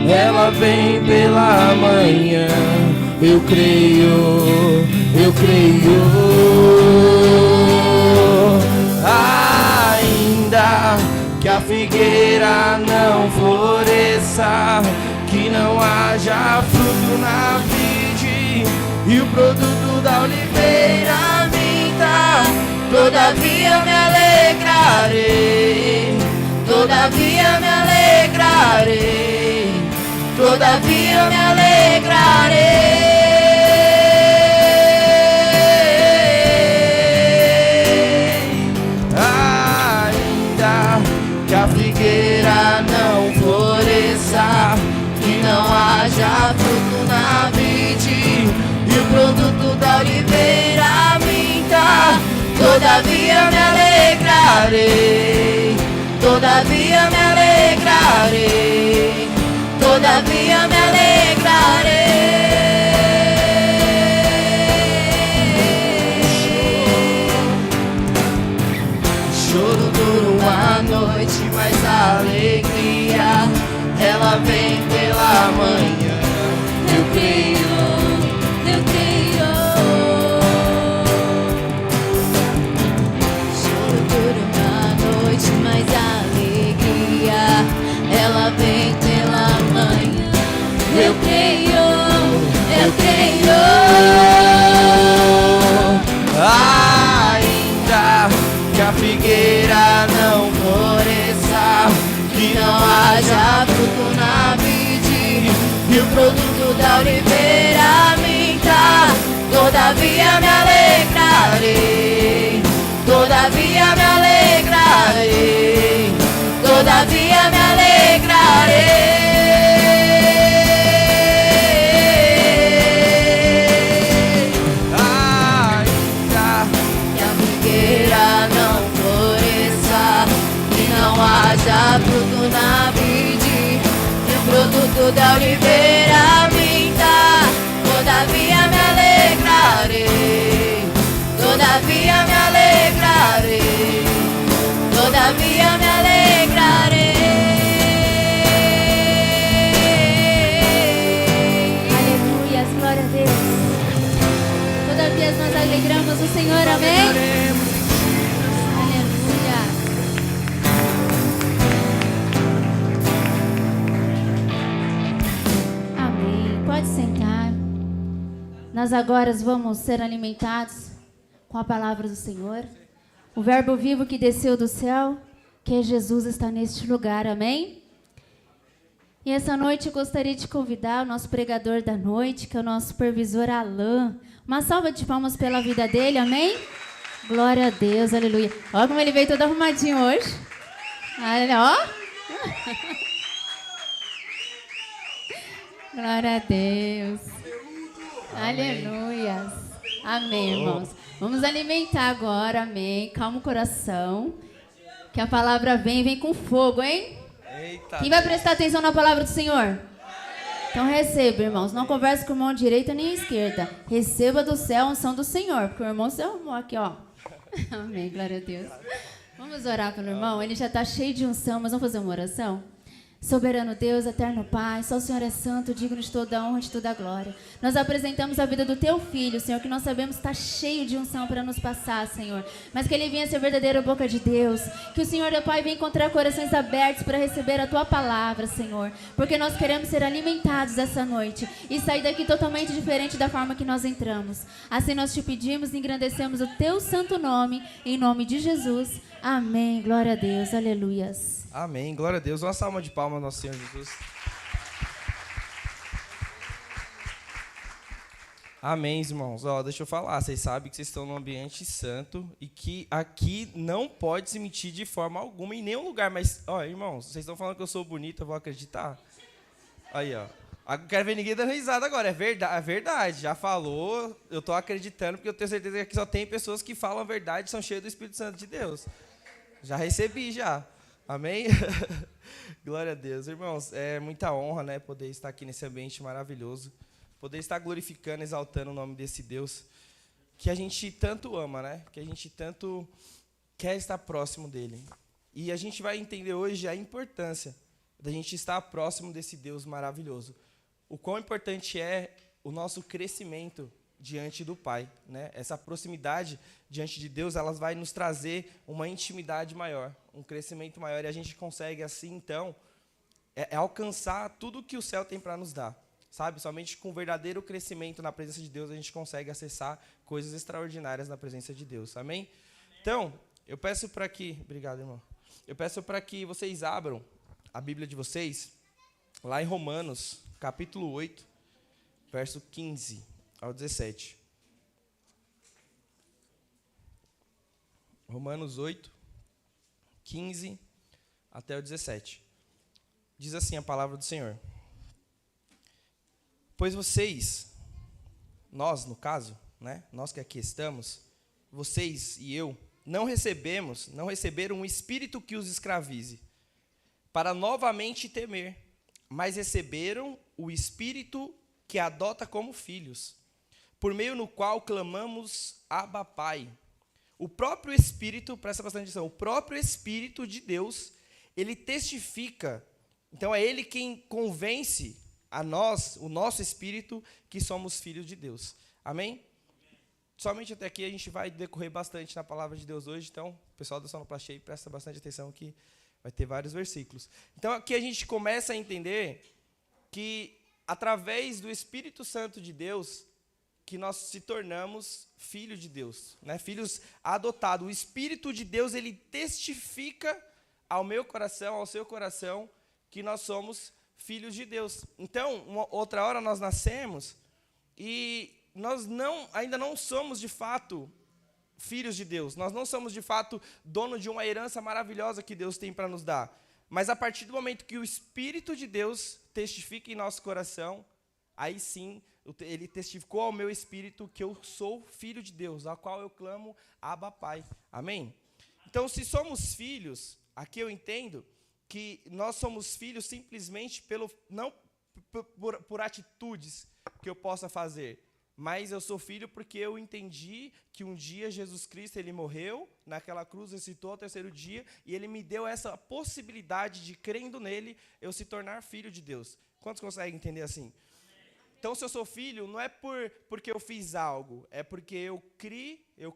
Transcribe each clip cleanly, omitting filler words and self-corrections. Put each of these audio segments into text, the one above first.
ela vem pela manhã. Eu creio, eu creio. Ainda que a figueira não floresça, que não haja fruto na vide e o produto da oliveira minta, todavia me alegrarei, todavia me alegrarei, todavia me alegrarei. Ainda que a figueira não floresça, que não haja fruto na vide e o produto da oliveira minta, todavia me alegrarei, todavia me alegrarei, todavia me alegrarei. Choro dura uma noite, mas a alegria ela vem pela manhã. Eu creio, eu creio. Choro dura uma noite, mas a alegria ela vem pela manhã. Eu creio, eu creio. Ainda que a figueira não floresça, que não haja fruto na vide e o produto da oliveira minta, todavia me alegrarei, todavia me alegrarei, todavia me alegrarei. Ainda que a figueira não floresça, que não haja fruto na vide e o produto da oliveira minta, todavia me alegrarei, todavia me alegrarei, todavia me alegrarei. Aleluia, glória a Deus. Todavia nós alegramos o Senhor, amém? Aleluia. Amém. Pode sentar. Nós agora vamos ser alimentados com a palavra do Senhor. O verbo vivo que desceu do céu, que é Jesus, está neste lugar, amém? E essa noite eu gostaria de convidar o nosso pregador da noite, que é o nosso supervisor Alain. Uma salva de palmas pela vida dele, amém? Glória a Deus, aleluia. Olha como ele veio todo arrumadinho hoje. Olha, ó. Glória a Deus. Aleluia. Amém, irmãos. Vamos alimentar agora, amém. Calma o coração. Que a palavra vem com fogo, hein? Eita. Quem vai prestar atenção na palavra do Senhor? Então receba, irmãos. Não converse com a mão direita nem a esquerda. Receba do céu a unção do Senhor. Porque o irmão se arrumou aqui, ó. Amém, glória a Deus. Vamos orar pelo irmão. Ele já está cheio de unção, mas vamos fazer uma oração? Soberano Deus, eterno Pai, só o Senhor é santo, digno de toda a honra e de toda a glória. Nós apresentamos a vida do Teu Filho, Senhor, que nós sabemos está cheio de unção para nos passar, Senhor. Mas que Ele venha ser verdadeira boca de Deus. Que o Senhor, Deus Pai, venha encontrar corações abertos para receber a Tua palavra, Senhor. Porque nós queremos ser alimentados essa noite e sair daqui totalmente diferente da forma que nós entramos. Assim nós te pedimos e engrandecemos o Teu santo nome, em nome de Jesus. Amém. Glória a Deus. Aleluias. Amém, glória a Deus. Uma salva de palmas ao nosso Senhor Jesus. Amém, irmãos. Ó, deixa eu falar, vocês sabem que vocês estão num ambiente santo e que aqui não pode se mentir de forma alguma em nenhum lugar. Mas, ó, irmãos, vocês estão falando que eu sou bonito, eu vou acreditar? Aí, ó. Eu quero ver ninguém dando risada agora. É verdade. Já falou, eu tô acreditando, porque eu tenho certeza que aqui só tem pessoas que falam a verdade e são cheias do Espírito Santo de Deus. Já recebi, já. Amém? Glória a Deus. Irmãos, é muita honra, né, poder estar aqui nesse ambiente maravilhoso, poder estar glorificando, exaltando o nome desse Deus que a gente tanto ama, né? Que a gente tanto quer estar próximo dele. E a gente vai entender hoje a importância da gente estar próximo desse Deus maravilhoso. O quão importante é o nosso crescimento diante do Pai, né? Essa proximidade diante de Deus, ela vai nos trazer uma intimidade maior, um crescimento maior, e a gente consegue assim, então, alcançar tudo que o céu tem para nos dar, sabe? Somente com verdadeiro crescimento na presença de Deus a gente consegue acessar coisas extraordinárias na presença de Deus, amém? Então, eu peço para que, obrigado, irmão. Eu peço para que vocês abram a Bíblia de vocês lá em Romanos, capítulo 8, verso 15 ao 17. Romanos 8, 15 até o 17. Diz assim a palavra do Senhor. Pois vocês, nós no caso, né, nós que aqui estamos, vocês e eu, não receberam um espírito que os escravize, para novamente temer, mas receberam o espírito que adota como filhos, por meio no qual clamamos Abba Pai. O próprio Espírito, presta bastante atenção, o próprio Espírito de Deus, ele testifica, então é ele quem convence a nós, o nosso espírito, que somos filhos de Deus. Amém? Somente até aqui a gente vai decorrer bastante na palavra de Deus hoje, então o pessoal da sonoplastia aí presta bastante atenção que vai ter vários versículos. Então aqui a gente começa a entender que através do Espírito Santo de Deus, que nós se tornamos filhos de Deus, né? Filhos adotados. O Espírito de Deus, ele testifica ao meu coração, ao seu coração, que nós somos filhos de Deus. Então, outra hora nós nascemos e nós ainda não somos de fato filhos de Deus. Nós não somos de fato dono de uma herança maravilhosa que Deus tem para nos dar. Mas a partir do momento que o Espírito de Deus testifica em nosso coração, aí sim, ele testificou ao meu espírito que eu sou filho de Deus, ao qual eu clamo Abba Pai. Amém? Então, se somos filhos, aqui eu entendo que nós somos filhos simplesmente não por atitudes que eu possa fazer, mas eu sou filho porque eu entendi que um dia Jesus Cristo, ele morreu naquela cruz, ressuscitou ao terceiro dia, e ele me deu essa possibilidade de, crendo nele, eu se tornar filho de Deus. Quantos conseguem entender assim? Então, se eu sou filho, não é porque eu fiz algo, é porque eu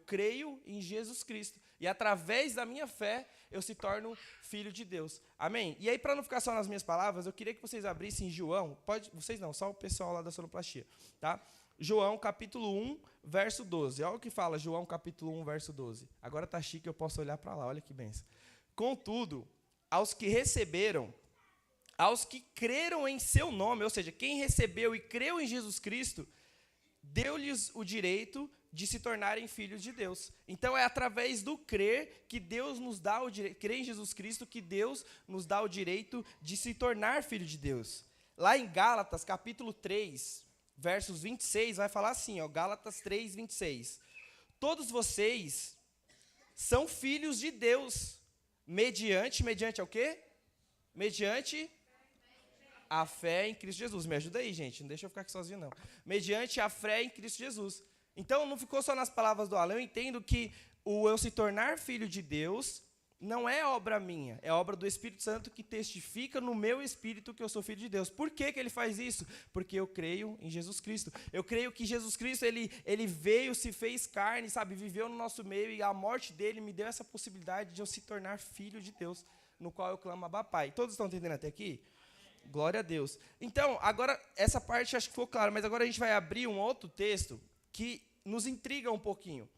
creio em Jesus Cristo. E através da minha fé, eu se torno filho de Deus. Amém? E aí, para não ficar só nas minhas palavras, eu queria que vocês abrissem João, vocês não, só o pessoal lá da sonoplastia, tá? João, capítulo 1, verso 12. Olha o que fala João, capítulo 1, verso 12. Agora tá chique, eu posso olhar para lá, olha que bênção. Contudo, aos que receberam, aos que creram em seu nome, ou seja, quem recebeu e creu em Jesus Cristo, deu-lhes o direito de se tornarem filhos de Deus. Então, é através do crer que Deus nos dá o direito, crer em Jesus Cristo, que Deus nos dá o direito de se tornar filho de Deus. Lá em Gálatas, capítulo 3, versos 26, vai falar assim, ó, Gálatas 3, 26. Todos vocês são filhos de Deus, mediante é o quê? Mediante a fé em Cristo Jesus. Me ajuda aí, gente, não deixa eu ficar aqui sozinho, não. Mediante a fé em Cristo Jesus. Então, não ficou só nas palavras do Alan, eu entendo que o eu se tornar filho de Deus não é obra minha, é obra do Espírito Santo que testifica no meu espírito que eu sou filho de Deus. Por que ele faz isso? Porque eu creio em Jesus Cristo. Eu creio que Jesus Cristo, ele veio, se fez carne, sabe, viveu no nosso meio, e a morte dele me deu essa possibilidade de eu se tornar filho de Deus, no qual eu clamo Abba Pai. Todos estão entendendo até aqui? Glória a Deus. Então, agora, essa parte acho que ficou claro, mas agora a gente vai abrir um outro texto que nos intriga um pouquinho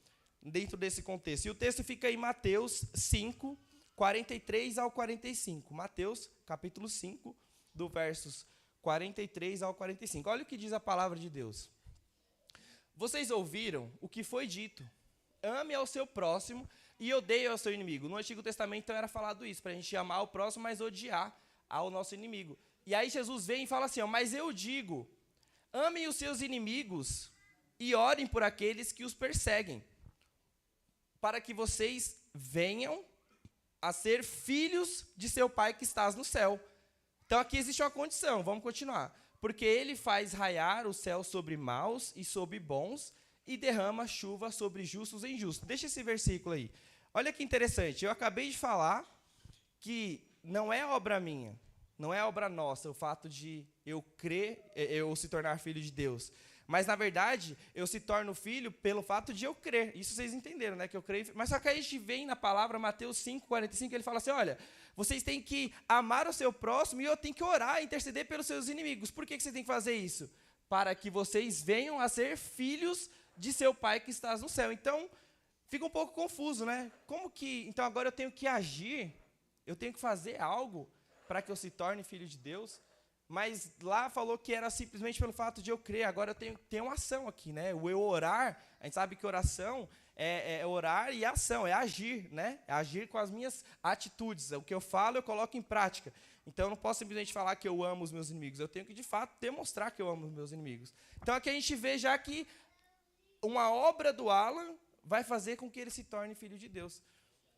dentro desse contexto. E o texto fica em Mateus 5, 43 ao 45. Mateus, capítulo 5, do versos 43 ao 45. Olha o que diz a palavra de Deus. Vocês ouviram o que foi dito: ame ao seu próximo e odeie ao seu inimigo. No Antigo Testamento então, era falado isso, para a gente amar o próximo, mas odiar ao nosso inimigo. E aí Jesus vem e fala assim, ó, mas eu digo, amem os seus inimigos e orem por aqueles que os perseguem, para que vocês venham a ser filhos de seu Pai que estás no céu. Então aqui existe uma condição, vamos continuar. Porque ele faz raiar o céu sobre maus e sobre bons, e derrama chuva sobre justos e injustos. Deixa esse versículo aí. Olha que interessante, eu acabei de falar que não é obra minha, Não é obra nossa o fato de eu crer, eu se tornar filho de Deus. Mas, na verdade, eu se torno filho pelo fato de eu crer. Isso vocês entenderam, né? Que eu creio. Mas só que aí a gente vem na palavra, Mateus 5,45, ele fala assim, olha, vocês têm que amar o seu próximo e eu tenho que orar, interceder pelos seus inimigos. Por que vocês têm que fazer isso? Para que vocês venham a ser filhos de seu Pai que estás no céu. Então, fica um pouco confuso, né? Como que... Então, agora eu tenho que agir, eu tenho que fazer algo para que eu se torne filho de Deus. Mas lá falou que era simplesmente pelo fato de eu crer. Agora eu tenho que ter uma ação aqui, né? O eu orar, a gente sabe que oração é orar e ação, é agir, né? É agir com as minhas atitudes. O que eu falo, eu coloco em prática. Então eu não posso simplesmente falar que eu amo os meus inimigos. Eu tenho que, de fato, demonstrar que eu amo os meus inimigos. Então aqui a gente vê já que uma obra do Alan vai fazer com que ele se torne filho de Deus.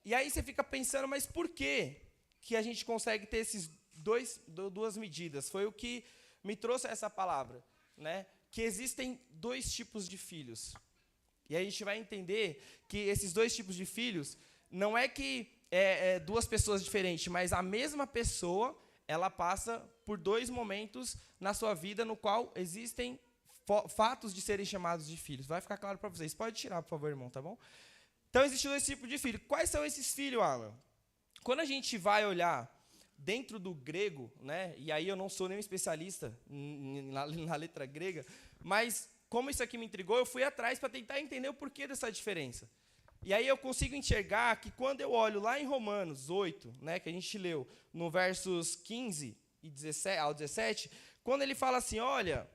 E aí você fica pensando, mas por quê que a gente consegue ter esses duas medidas? Foi o que me trouxe essa palavra, né? Que existem dois tipos de filhos. E aí a gente vai entender que esses dois tipos de filhos não é que duas pessoas diferentes, mas a mesma pessoa, ela passa por dois momentos na sua vida no qual existem fatos de serem chamados de filhos. Vai ficar claro para vocês. Pode tirar, por favor, irmão, tá bom? Então, existem dois tipos de filhos. Quais são esses filhos, Alan? Quando a gente vai olhar dentro do grego, né, e aí eu não sou nenhum especialista na letra grega, mas como isso aqui me intrigou, eu fui atrás para tentar entender o porquê dessa diferença. E aí eu consigo enxergar que quando eu olho lá em Romanos 8, né, que a gente leu, no versos 15 e 17, ao 17, quando ele fala assim, olha,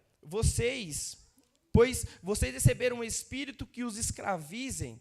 pois vocês receberam um espírito que os escravizem,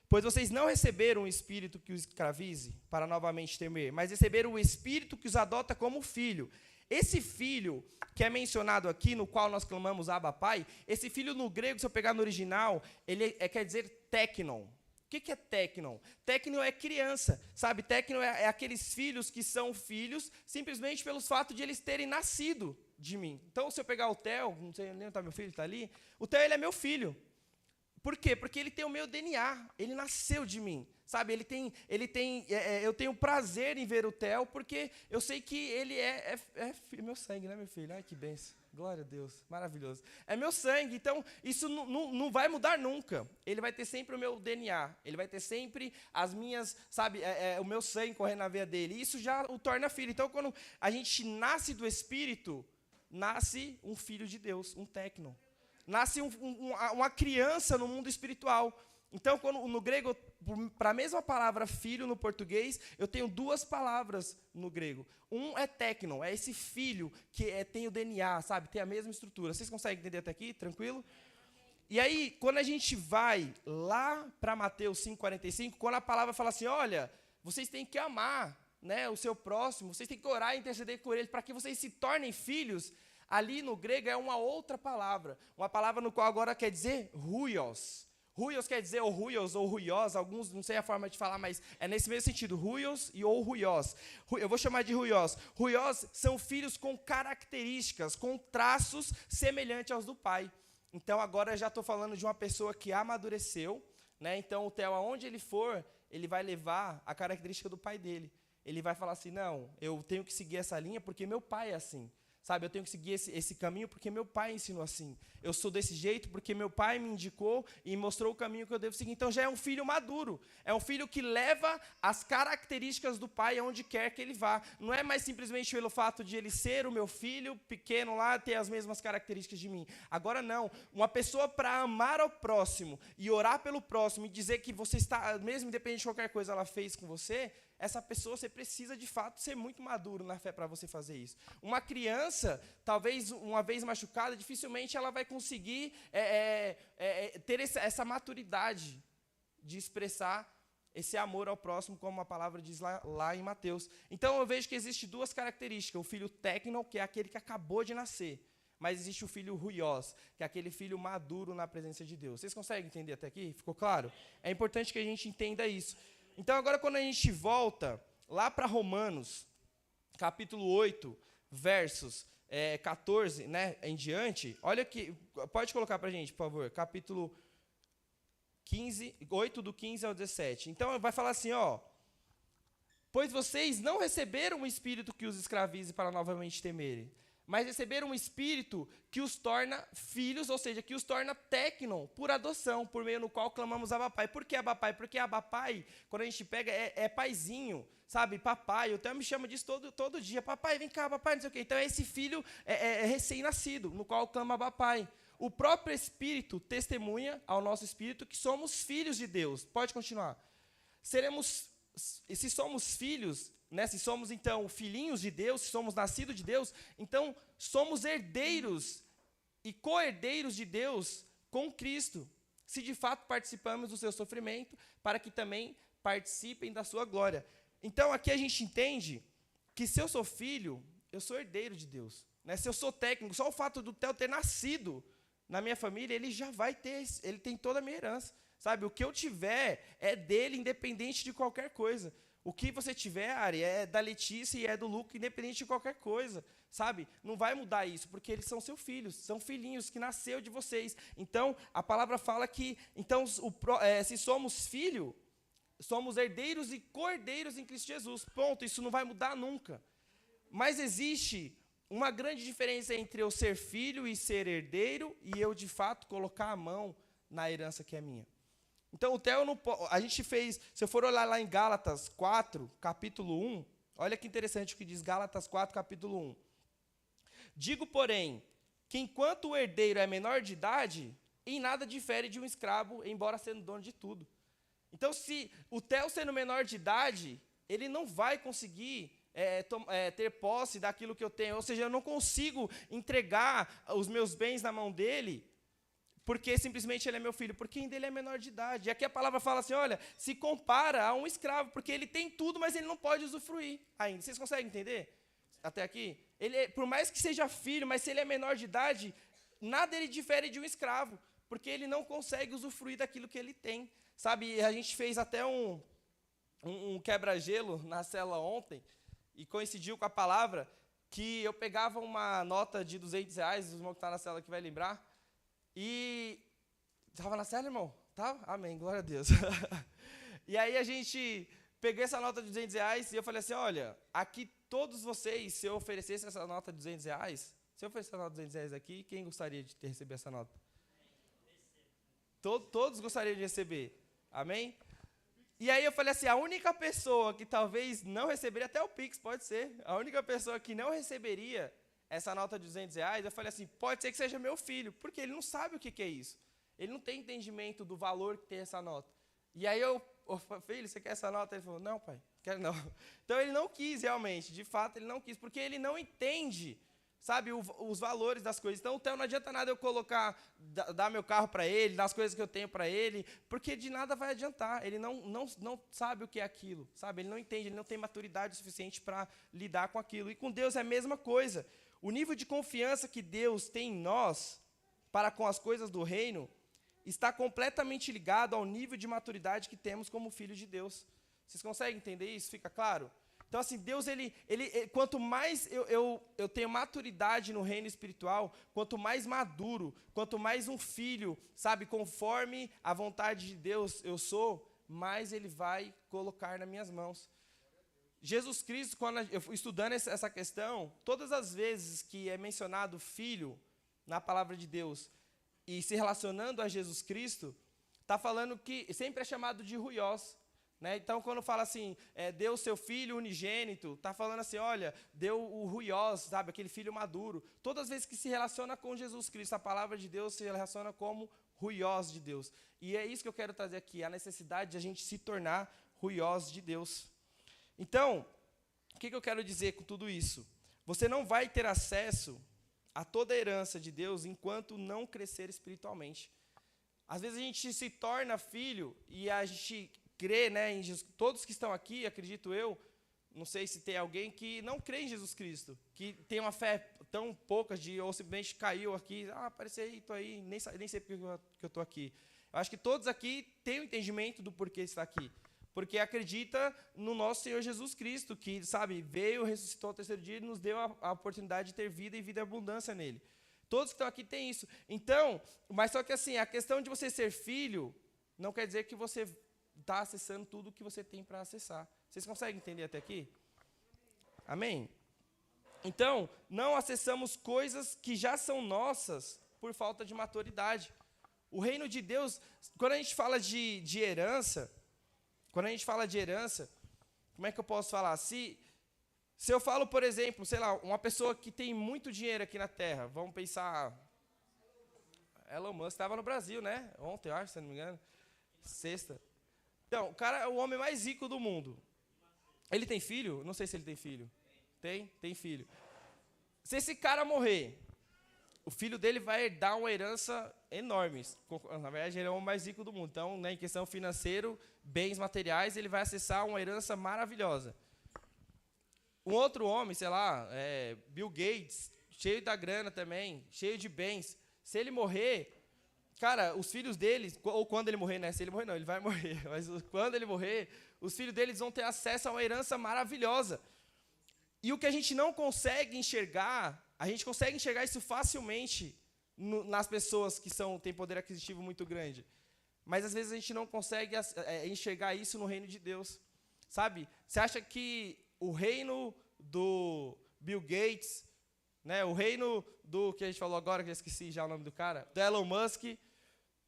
pois vocês não receberam um espírito que os escravize para novamente temer, mas receberam o espírito que os adota como filho. Esse filho que é mencionado aqui, no qual nós clamamos Abba Pai, esse filho no grego, se eu pegar no original, ele quer dizer teknon. O que é teknon? Teknon é criança, sabe? Teknon é aqueles filhos que são filhos simplesmente pelo fato de eles terem nascido de mim. Então, se eu pegar o Theo, não sei nem onde está meu filho, está ali, o Theo ele é meu filho. Por quê? Porque ele tem o meu DNA, ele nasceu de mim, sabe? Eu tenho prazer em ver o Theo, porque eu sei que ele é meu sangue, né, meu filho? Ai, que bênção, glória a Deus, maravilhoso. É meu sangue, então isso não vai mudar nunca. Ele vai ter sempre o meu DNA, ele vai ter sempre as minhas, sabe, o meu sangue correndo na veia dele. Isso já o torna filho. Então, quando a gente nasce do Espírito, nasce um filho de Deus, um teknon. Nasce uma criança no mundo espiritual. Então, no grego, para a mesma palavra filho no português, eu tenho duas palavras no grego. Um é teknon, é esse filho que tem o DNA, sabe? Tem a mesma estrutura. Vocês conseguem entender até aqui? Tranquilo? E aí, quando a gente vai lá para Mateus 5,45, quando a palavra fala assim, olha, vocês têm que amar, né, o seu próximo, vocês têm que orar e interceder por ele, para que vocês se tornem filhos. Ali no grego é uma outra palavra, uma palavra no qual agora quer dizer huios. Huios quer dizer ou huios ou huios, alguns não sei a forma de falar, mas é nesse mesmo sentido, huios e ou huios. Eu vou chamar de huios. Huios são filhos com características, com traços semelhantes aos do pai. Então agora eu já estou falando de uma pessoa que amadureceu, né? Então o Theo, aonde ele for, ele vai levar a característica do pai dele. Ele vai falar assim, não, eu tenho que seguir essa linha porque meu pai é assim. Sabe, eu tenho que seguir esse caminho porque meu pai ensinou assim. Eu sou desse jeito porque meu pai me indicou e mostrou o caminho que eu devo seguir. Então já é um filho maduro. É um filho que leva as características do pai aonde quer que ele vá. Não é mais simplesmente pelo fato de ele ser o meu filho pequeno lá, ter as mesmas características de mim. Agora não. Uma pessoa para amar ao próximo e orar pelo próximo e dizer que você está, mesmo independente de qualquer coisa ela fez com você, essa pessoa, você precisa, de fato, ser muito maduro na fé para você fazer isso. Uma criança, talvez, uma vez machucada, dificilmente ela vai conseguir ter essa maturidade de expressar esse amor ao próximo, como a palavra diz lá em Mateus. Então, eu vejo que existem duas características. O filho teknon, que é aquele que acabou de nascer. Mas existe o filho huios, que é aquele filho maduro na presença de Deus. Vocês conseguem entender até aqui? Ficou claro? É importante que a gente entenda isso. Então, agora, quando a gente volta lá para Romanos, capítulo 8, versos 14, né, em diante, olha aqui, pode colocar para a gente, por favor, capítulo 15, 8, do 15 ao 17. Então, vai falar assim, ó, Pois vocês não receberam um espírito que os escravize para novamente temerem, mas receberam um espírito que os torna filhos, ou seja, que os torna tecnon, por adoção, por meio no qual clamamos Abba Pai. Por que Abba Pai? Porque Abba Pai, quando a gente pega, é paizinho, sabe? Papai, eu até me chamo disso todo dia. Papai, vem cá, papai, não sei o quê. Então, esse filho é recém-nascido, no qual clama Abba Pai. O próprio Espírito testemunha ao nosso Espírito que somos filhos de Deus. Pode continuar. Se somos filhos, né, se somos, então, filhinhos de Deus, se somos nascidos de Deus, então somos herdeiros e co-herdeiros de Deus com Cristo, se de fato participamos do seu sofrimento, para que também participem da sua glória. Então, aqui a gente entende que se eu sou filho, eu sou herdeiro de Deus. Né? Se eu sou técnico, só o fato do Theo ter nascido na minha família, ele já vai ter, ele tem toda a minha herança. Sabe, o que eu tiver é dele, independente de qualquer coisa. O que você tiver, Ari, é da Letícia e é do Luca, independente de qualquer coisa. Sabe, não vai mudar isso, porque eles são seus filhos, são filhinhos que nasceu de vocês. Então, a palavra fala que, então, se somos filho, somos herdeiros e co-herdeiros em Cristo Jesus. Ponto, isso não vai mudar nunca. Mas existe uma grande diferença entre eu ser filho e ser herdeiro e eu, de fato, colocar a mão na herança que é minha. Então, o Theo não pode. A gente fez. Se eu for olhar lá em Gálatas 4, capítulo 1, olha que interessante o que diz Gálatas 4, capítulo 1. Digo, porém, que enquanto o herdeiro é menor de idade, em nada difere de um escravo, embora sendo dono de tudo. Então, se o Theo sendo menor de idade, ele não vai conseguir ter posse daquilo que eu tenho. Ou seja, eu não consigo entregar os meus bens na mão dele, porque simplesmente ele é meu filho, porque ainda ele é menor de idade. E aqui a palavra fala assim, olha, se compara a um escravo, porque ele tem tudo, mas ele não pode usufruir ainda. Vocês conseguem entender? Até aqui? Por mais que seja filho, mas se ele é menor de idade, nada ele difere de um escravo, porque ele não consegue usufruir daquilo que ele tem. Sabe, a gente fez até um quebra-gelo na célula ontem, e coincidiu com a palavra que eu pegava uma nota de R$200, os irmãos que estão na célula aqui vai lembrar, e estava na célula, irmão? Tava? Amém, glória a Deus. E aí a gente pegou essa nota de R$200 e eu falei assim, olha, aqui todos vocês, se eu oferecesse essa nota de R$200, se eu oferecesse essa nota de R$200 aqui, quem gostaria de receber essa nota? Todos gostariam de receber. Amém? E aí eu falei assim, a única pessoa que talvez não receberia, até o Pix pode ser, a única pessoa que não receberia essa nota de R$200, eu falei assim, pode ser que seja meu filho, porque ele não sabe o que é isso. Ele não tem entendimento do valor que tem essa nota. E aí eu falei, filho, você quer essa nota? Ele falou, não, pai, quero não. Então ele não quis realmente, de fato ele não quis, porque ele não entende, sabe, os valores das coisas. Então, não adianta nada eu dar meu carro para ele, dar as coisas que eu tenho para ele, porque de nada vai adiantar. Ele não sabe o que é aquilo, sabe? Ele não entende, ele não tem maturidade suficiente para lidar com aquilo. E com Deus é a mesma coisa. O nível de confiança que Deus tem em nós para com as coisas do reino está completamente ligado ao nível de maturidade que temos como filhos de Deus. Vocês conseguem entender isso? Fica claro? Então, assim, Deus, quanto mais eu tenho maturidade no reino espiritual, quanto mais maduro, quanto mais um filho, sabe, conforme a vontade de Deus eu sou, mais Ele vai colocar nas minhas mãos. Jesus Cristo, quando eu fui estudando essa questão, todas as vezes que é mencionado filho na palavra de Deus e se relacionando a Jesus Cristo, está falando que sempre é chamado de ruiós. Né? Então, quando fala assim, deu seu filho unigênito, está falando assim, olha, deu o ruiós, sabe, aquele filho maduro. Todas as vezes que se relaciona com Jesus Cristo, a palavra de Deus se relaciona como ruiós de Deus. E é isso que eu quero trazer aqui, a necessidade de a gente se tornar ruiós de Deus. Então, o que eu quero dizer com tudo isso? Você não vai ter acesso a toda a herança de Deus enquanto não crescer espiritualmente. Às vezes a gente se torna filho e a gente crê, né, em Jesus. Todos que estão aqui, acredito eu, não sei se tem alguém que não crê em Jesus Cristo, que tem uma fé tão pouca ou simplesmente caiu aqui, apareci, estou aí, nem sei porque que eu estou aqui. Eu acho que todos aqui têm o entendimento do porquê está aqui. Porque acredita no nosso Senhor Jesus Cristo, que, sabe, veio, ressuscitou ao terceiro dia e nos deu a oportunidade de ter vida e vida em abundância nele. Todos que estão aqui têm isso. Então, mas só que assim, a questão de você ser filho não quer dizer que você está acessando tudo que você tem para acessar. Vocês conseguem entender até aqui? Amém? Então, não acessamos coisas que já são nossas por falta de maturidade. O reino de Deus, quando a gente fala de herança, como é que eu posso falar? Se eu falo, por exemplo, sei lá, uma pessoa que tem muito dinheiro aqui na Terra, vamos pensar, Elon Musk estava no Brasil, né? Ontem, eu acho, se não me engano, sexta. Então, o cara é o homem mais rico do mundo. Ele tem filho? Não sei se ele tem filho. Tem filho. Se esse cara morrer, o filho dele vai herdar uma herança enorme. Na verdade, ele é o homem mais rico do mundo. Então, né, em questão financeira, bens materiais, ele vai acessar uma herança maravilhosa. Um outro homem, sei lá, Bill Gates, cheio da grana também, cheio de bens. Se ele morrer, cara, os filhos dele, ou quando ele morrer, né? Se ele morrer, não, ele vai morrer. Mas quando ele morrer, os filhos deles vão ter acesso a uma herança maravilhosa. E o que a gente não consegue enxergar, a gente consegue enxergar isso facilmente nas pessoas que têm poder aquisitivo muito grande. Mas, às vezes, a gente não consegue enxergar isso no reino de Deus. Sabe? Você acha que o reino do Bill Gates, né, o reino do que a gente falou agora, que eu esqueci já o nome do cara, do Elon Musk,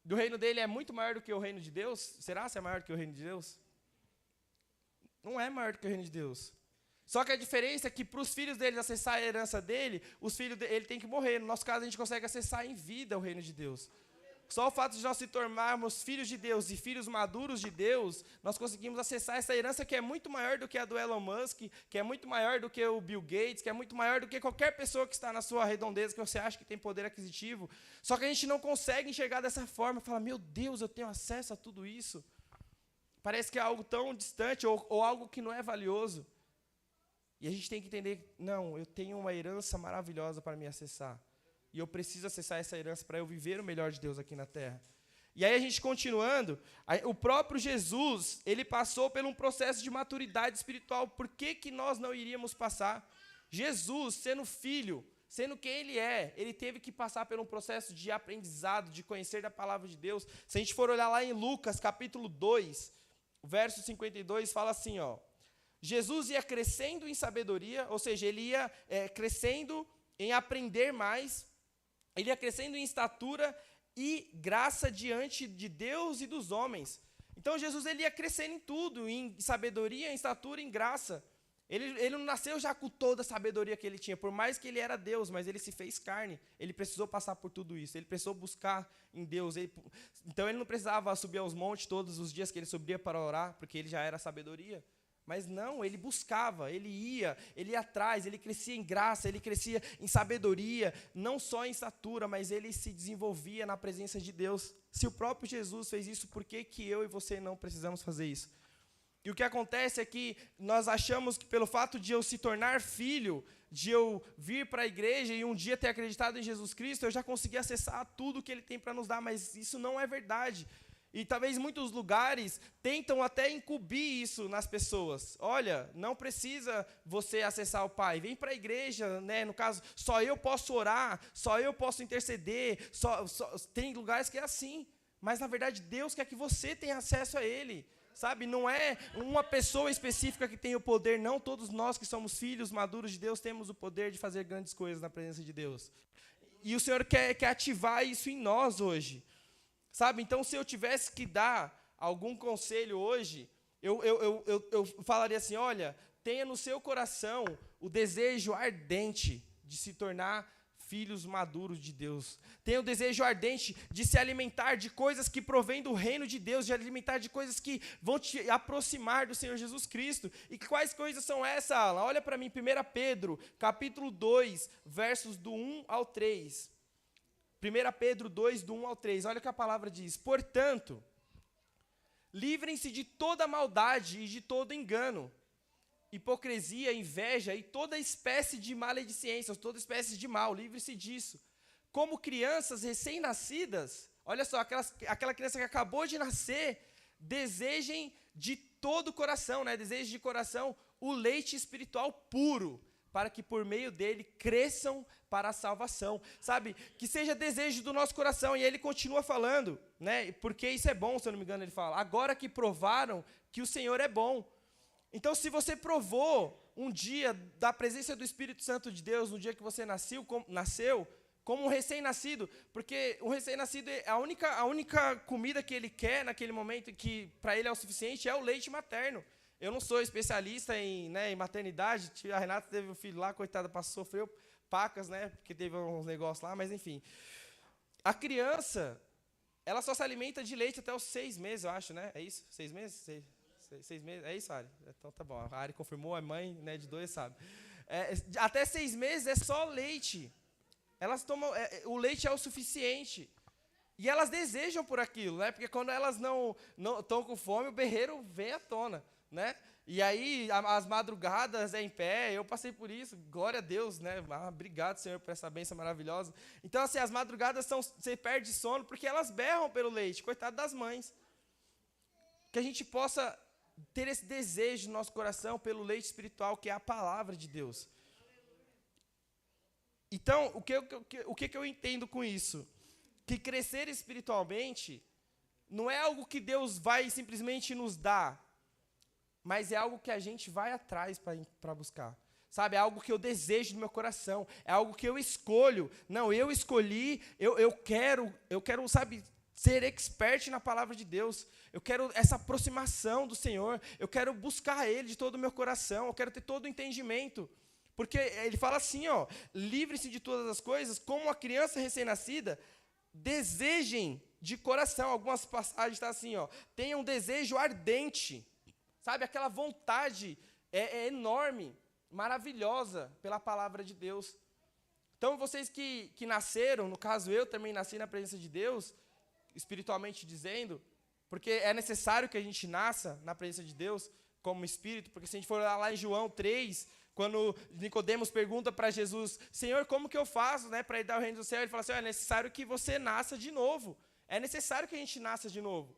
do reino dele é muito maior do que o reino de Deus? Será que é maior do que o reino de Deus? Não é maior do que o reino de Deus. Só que a diferença é que para os filhos deles acessar a herança dele, os filhos dele têm que morrer. No nosso caso, a gente consegue acessar em vida o reino de Deus. Só o fato de nós se tornarmos filhos de Deus e filhos maduros de Deus, nós conseguimos acessar essa herança que é muito maior do que a do Elon Musk, que é muito maior do que o Bill Gates, que é muito maior do que qualquer pessoa que está na sua redondeza, que você acha que tem poder aquisitivo. Só que a gente não consegue enxergar dessa forma, falar, meu Deus, eu tenho acesso a tudo isso. Parece que é algo tão distante ou algo que não é valioso. E a gente tem que entender, não, eu tenho uma herança maravilhosa para me acessar. E eu preciso acessar essa herança para eu viver o melhor de Deus aqui na Terra. E aí a gente continuando, o próprio Jesus, ele passou por um processo de maturidade espiritual. Por que nós não iríamos passar? Jesus, sendo filho, sendo quem ele é, ele teve que passar por um processo de aprendizado, de conhecer da palavra de Deus. Se a gente for olhar lá em Lucas, capítulo 2, verso 52, fala assim, ó. Jesus ia crescendo em sabedoria, ou seja, ele ia crescendo em aprender mais, ele ia crescendo em estatura e graça diante de Deus e dos homens. Então, Jesus ele ia crescendo em tudo, em sabedoria, em estatura, em graça. Ele não nasceu já com toda a sabedoria que ele tinha, por mais que ele era Deus, mas ele se fez carne. Ele precisou passar por tudo isso, ele precisou buscar em Deus. Então, ele não precisava subir aos montes todos os dias que ele subia para orar, porque ele já era sabedoria. Mas não, ele buscava, ele ia atrás, ele crescia em graça, ele crescia em sabedoria, não só em estatura, mas ele se desenvolvia na presença de Deus. Se o próprio Jesus fez isso, por que eu e você não precisamos fazer isso? E o que acontece é que nós achamos que pelo fato de eu se tornar filho, de eu vir para a igreja e um dia ter acreditado em Jesus Cristo, eu já consegui acessar tudo que ele tem para nos dar, mas isso não é verdade. E talvez muitos lugares tentam até incumbir isso nas pessoas. Olha, não precisa você acessar o Pai. Vem para a igreja, né? No caso, só eu posso orar, só eu posso interceder. Tem lugares que é assim. Mas, na verdade, Deus quer que você tenha acesso a Ele. Sabe? Não é uma pessoa específica que tem o poder. Não todos nós que somos filhos maduros de Deus temos o poder de fazer grandes coisas na presença de Deus. E o Senhor quer ativar isso em nós hoje. Sabe, então se eu tivesse que dar algum conselho hoje, eu falaria assim, olha, tenha no seu coração o desejo ardente de se tornar filhos maduros de Deus. Tenha o desejo ardente de se alimentar de coisas que provêm do reino de Deus, de alimentar de coisas que vão te aproximar do Senhor Jesus Cristo. E quais coisas são essas, Alan? Olha para mim, 1 Pedro, capítulo 2, versos do 1 ao 3. 1 Pedro 2, do 1 ao 3, olha o que a palavra diz. Portanto, livrem-se de toda maldade e de todo engano, hipocrisia, inveja e toda espécie de maledicência, toda espécie de mal, livre-se disso. Como crianças recém-nascidas, olha só, aquela criança que acabou de nascer, desejem de todo o coração, né? Desejem de coração o leite espiritual puro, para que por meio dele cresçam para a salvação, sabe? Que seja desejo do nosso coração. E ele continua falando, né? Porque isso é bom, se eu não me engano, ele fala. Agora que provaram que o Senhor é bom. Então, se você provou um dia da presença do Espírito Santo de Deus, no dia que você nasceu como um recém-nascido, porque o recém-nascido, a única comida que ele quer naquele momento, que para ele é o suficiente, é o leite materno. Eu não sou especialista em maternidade, a Renata teve um filho lá, coitada, sofreu pacas, né, porque teve uns negócios lá, mas enfim. A criança, ela só se alimenta de leite até os 6 meses, eu acho, né? É isso? 6 meses? 6 meses? É isso, Ari? Então tá bom, a Ari confirmou, a mãe, né, de 2 sabe. Até 6 meses é só leite. Elas tomam, o leite é o suficiente. E elas desejam por aquilo, né? Porque quando elas não estão com fome, o berreiro vem à tona, né? E aí, as madrugadas em pé, eu passei por isso, glória a Deus, né? Obrigado, Senhor, por essa bênção maravilhosa. Então, assim, as madrugadas você perde sono porque elas berram pelo leite, coitado das mães. Que a gente possa ter esse desejo no nosso coração pelo leite espiritual, que é a palavra de Deus. Então, o que eu entendo com isso? Que crescer espiritualmente não é algo que Deus vai simplesmente nos dar, mas é algo que a gente vai atrás para buscar. Sabe, é algo que eu desejo no meu coração, é algo que eu escolho. Não, eu escolhi, eu quero, sabe, ser expert na palavra de Deus. Eu quero essa aproximação do Senhor, eu quero buscar Ele de todo o meu coração, eu quero ter todo o entendimento. Porque ele fala assim, ó, livre-se de todas as coisas, como uma criança recém-nascida, desejem de coração. Algumas passagens estão assim, ó, tenham um desejo ardente, sabe, aquela vontade é enorme, maravilhosa pela palavra de Deus. Então, vocês que nasceram, no caso eu também nasci na presença de Deus, espiritualmente dizendo, porque é necessário que a gente nasça na presença de Deus como espírito, porque se a gente for lá em João 3, quando Nicodemos pergunta para Jesus, Senhor, como que eu faço, né, para ir dar o reino do céu? Ele fala assim, é necessário que você nasça de novo. É necessário que a gente nasça de novo.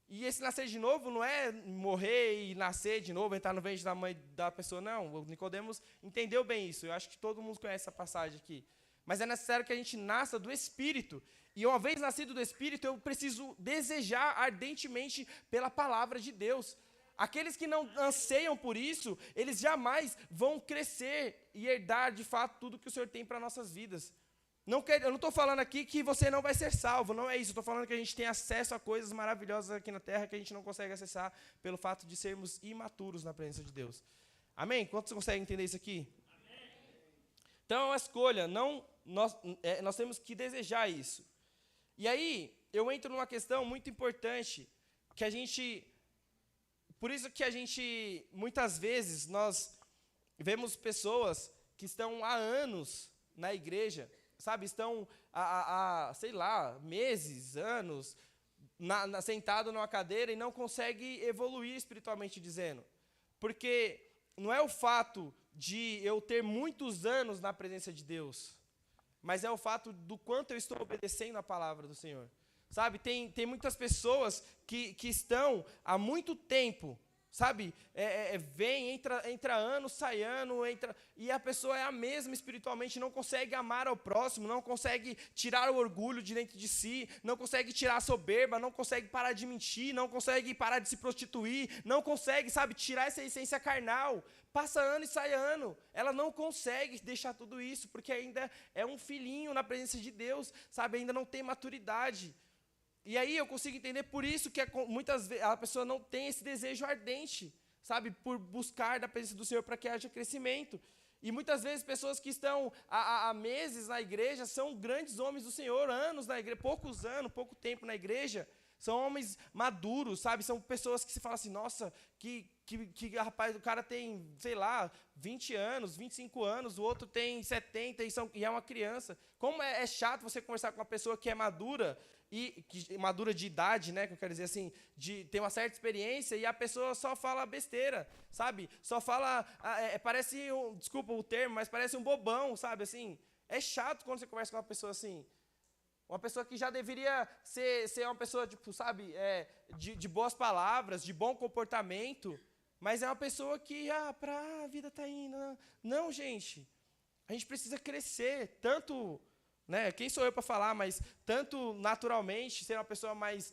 E esse nascer de novo não é morrer e nascer de novo, entrar no ventre da mãe da pessoa, não. O Nicodemos entendeu bem isso. Eu acho que todo mundo conhece essa passagem aqui. Mas é necessário que a gente nasça do Espírito. E uma vez nascido do Espírito, eu preciso desejar ardentemente pela palavra de Deus. Aqueles que não anseiam por isso, eles jamais vão crescer e herdar, de fato, tudo que o Senhor tem para nossas vidas. Eu não estou falando aqui que você não vai ser salvo, não é isso. Eu estou falando que a gente tem acesso a coisas maravilhosas aqui na terra que a gente não consegue acessar pelo fato de sermos imaturos na presença de Deus. Amém? Quantos conseguem entender isso aqui? Amém. Então, é uma escolha. Nós temos que desejar isso. E aí, eu entro numa questão muito importante, que a gente... Por isso que a gente, muitas vezes, nós vemos pessoas que estão há anos na igreja, sabe, estão sei lá, meses, anos, sentado numa cadeira e não consegue evoluir espiritualmente dizendo. Porque não é o fato de eu ter muitos anos na presença de Deus, mas é o fato do quanto eu estou obedecendo a palavra do Senhor. Sabe, tem muitas pessoas que estão há muito tempo, sabe, entra ano, sai ano, e a pessoa é a mesma espiritualmente, não consegue amar ao próximo, não consegue tirar o orgulho de dentro de si, não consegue tirar a soberba, não consegue parar de mentir, não consegue parar de se prostituir, não consegue, sabe, tirar essa essência carnal. Passa ano e sai ano, ela não consegue deixar tudo isso, porque ainda é um filhinho na presença de Deus, sabe, ainda não tem maturidade. E aí eu consigo entender por isso que muitas vezes a pessoa não tem esse desejo ardente, sabe, por buscar da presença do Senhor para que haja crescimento. E muitas vezes pessoas que estão há meses na igreja são grandes homens do Senhor, anos na igreja, poucos anos, pouco tempo na igreja, são homens maduros, sabe, são pessoas que se falam assim, nossa, que rapaz, o cara tem, sei lá, 20 anos, 25 anos, o outro tem 70 e é uma criança. Como é chato você conversar com uma pessoa que é madura, madura de idade, né, que eu quero dizer assim, de ter uma certa experiência, e a pessoa só fala besteira, sabe? Só fala, parece, desculpa o termo, mas parece um bobão, sabe? Assim, é chato quando você conversa com uma pessoa assim. Uma pessoa que já deveria ser uma pessoa, tipo, sabe, de boas palavras, de bom comportamento, Mas é uma pessoa que, a vida está indo. Não, gente. A gente precisa crescer, tanto, né, quem sou eu para falar, mas tanto naturalmente, ser uma pessoa mais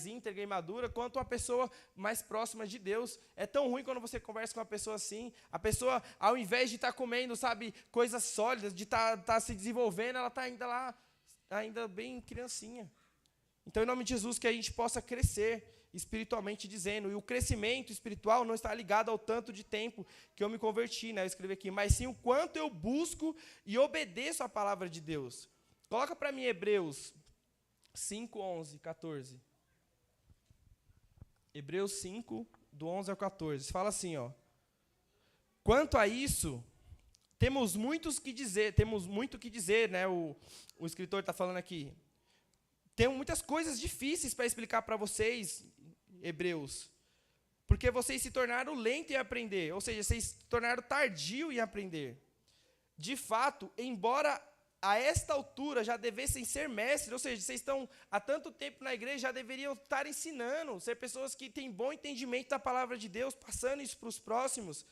íntegra e madura, quanto uma pessoa mais próxima de Deus. É tão ruim quando você conversa com uma pessoa assim. A pessoa, ao invés de estar comendo, sabe, coisas sólidas, de estar se desenvolvendo, ela está ainda lá, ainda bem criancinha. Então, em nome de Jesus, que a gente possa crescer espiritualmente dizendo. E o crescimento espiritual não está ligado ao tanto de tempo que eu me converti, né? Eu escrevi aqui, mas sim o quanto eu busco e obedeço a palavra de Deus. Coloca para mim Hebreus 5, 11, 14. Hebreus 5, do 11 ao 14. Fala assim, ó. Quanto a isso, temos muito que dizer, né? O escritor está falando aqui. Tenho muitas coisas difíceis para explicar para vocês, hebreus, porque vocês se tornaram lentos em aprender, ou seja, vocês se tornaram tardio em aprender. De fato, embora a esta altura já devessem ser mestres, ou seja, vocês estão há tanto tempo na igreja, já deveriam estar ensinando, ser pessoas que têm bom entendimento da palavra de Deus, passando isso para os próximos.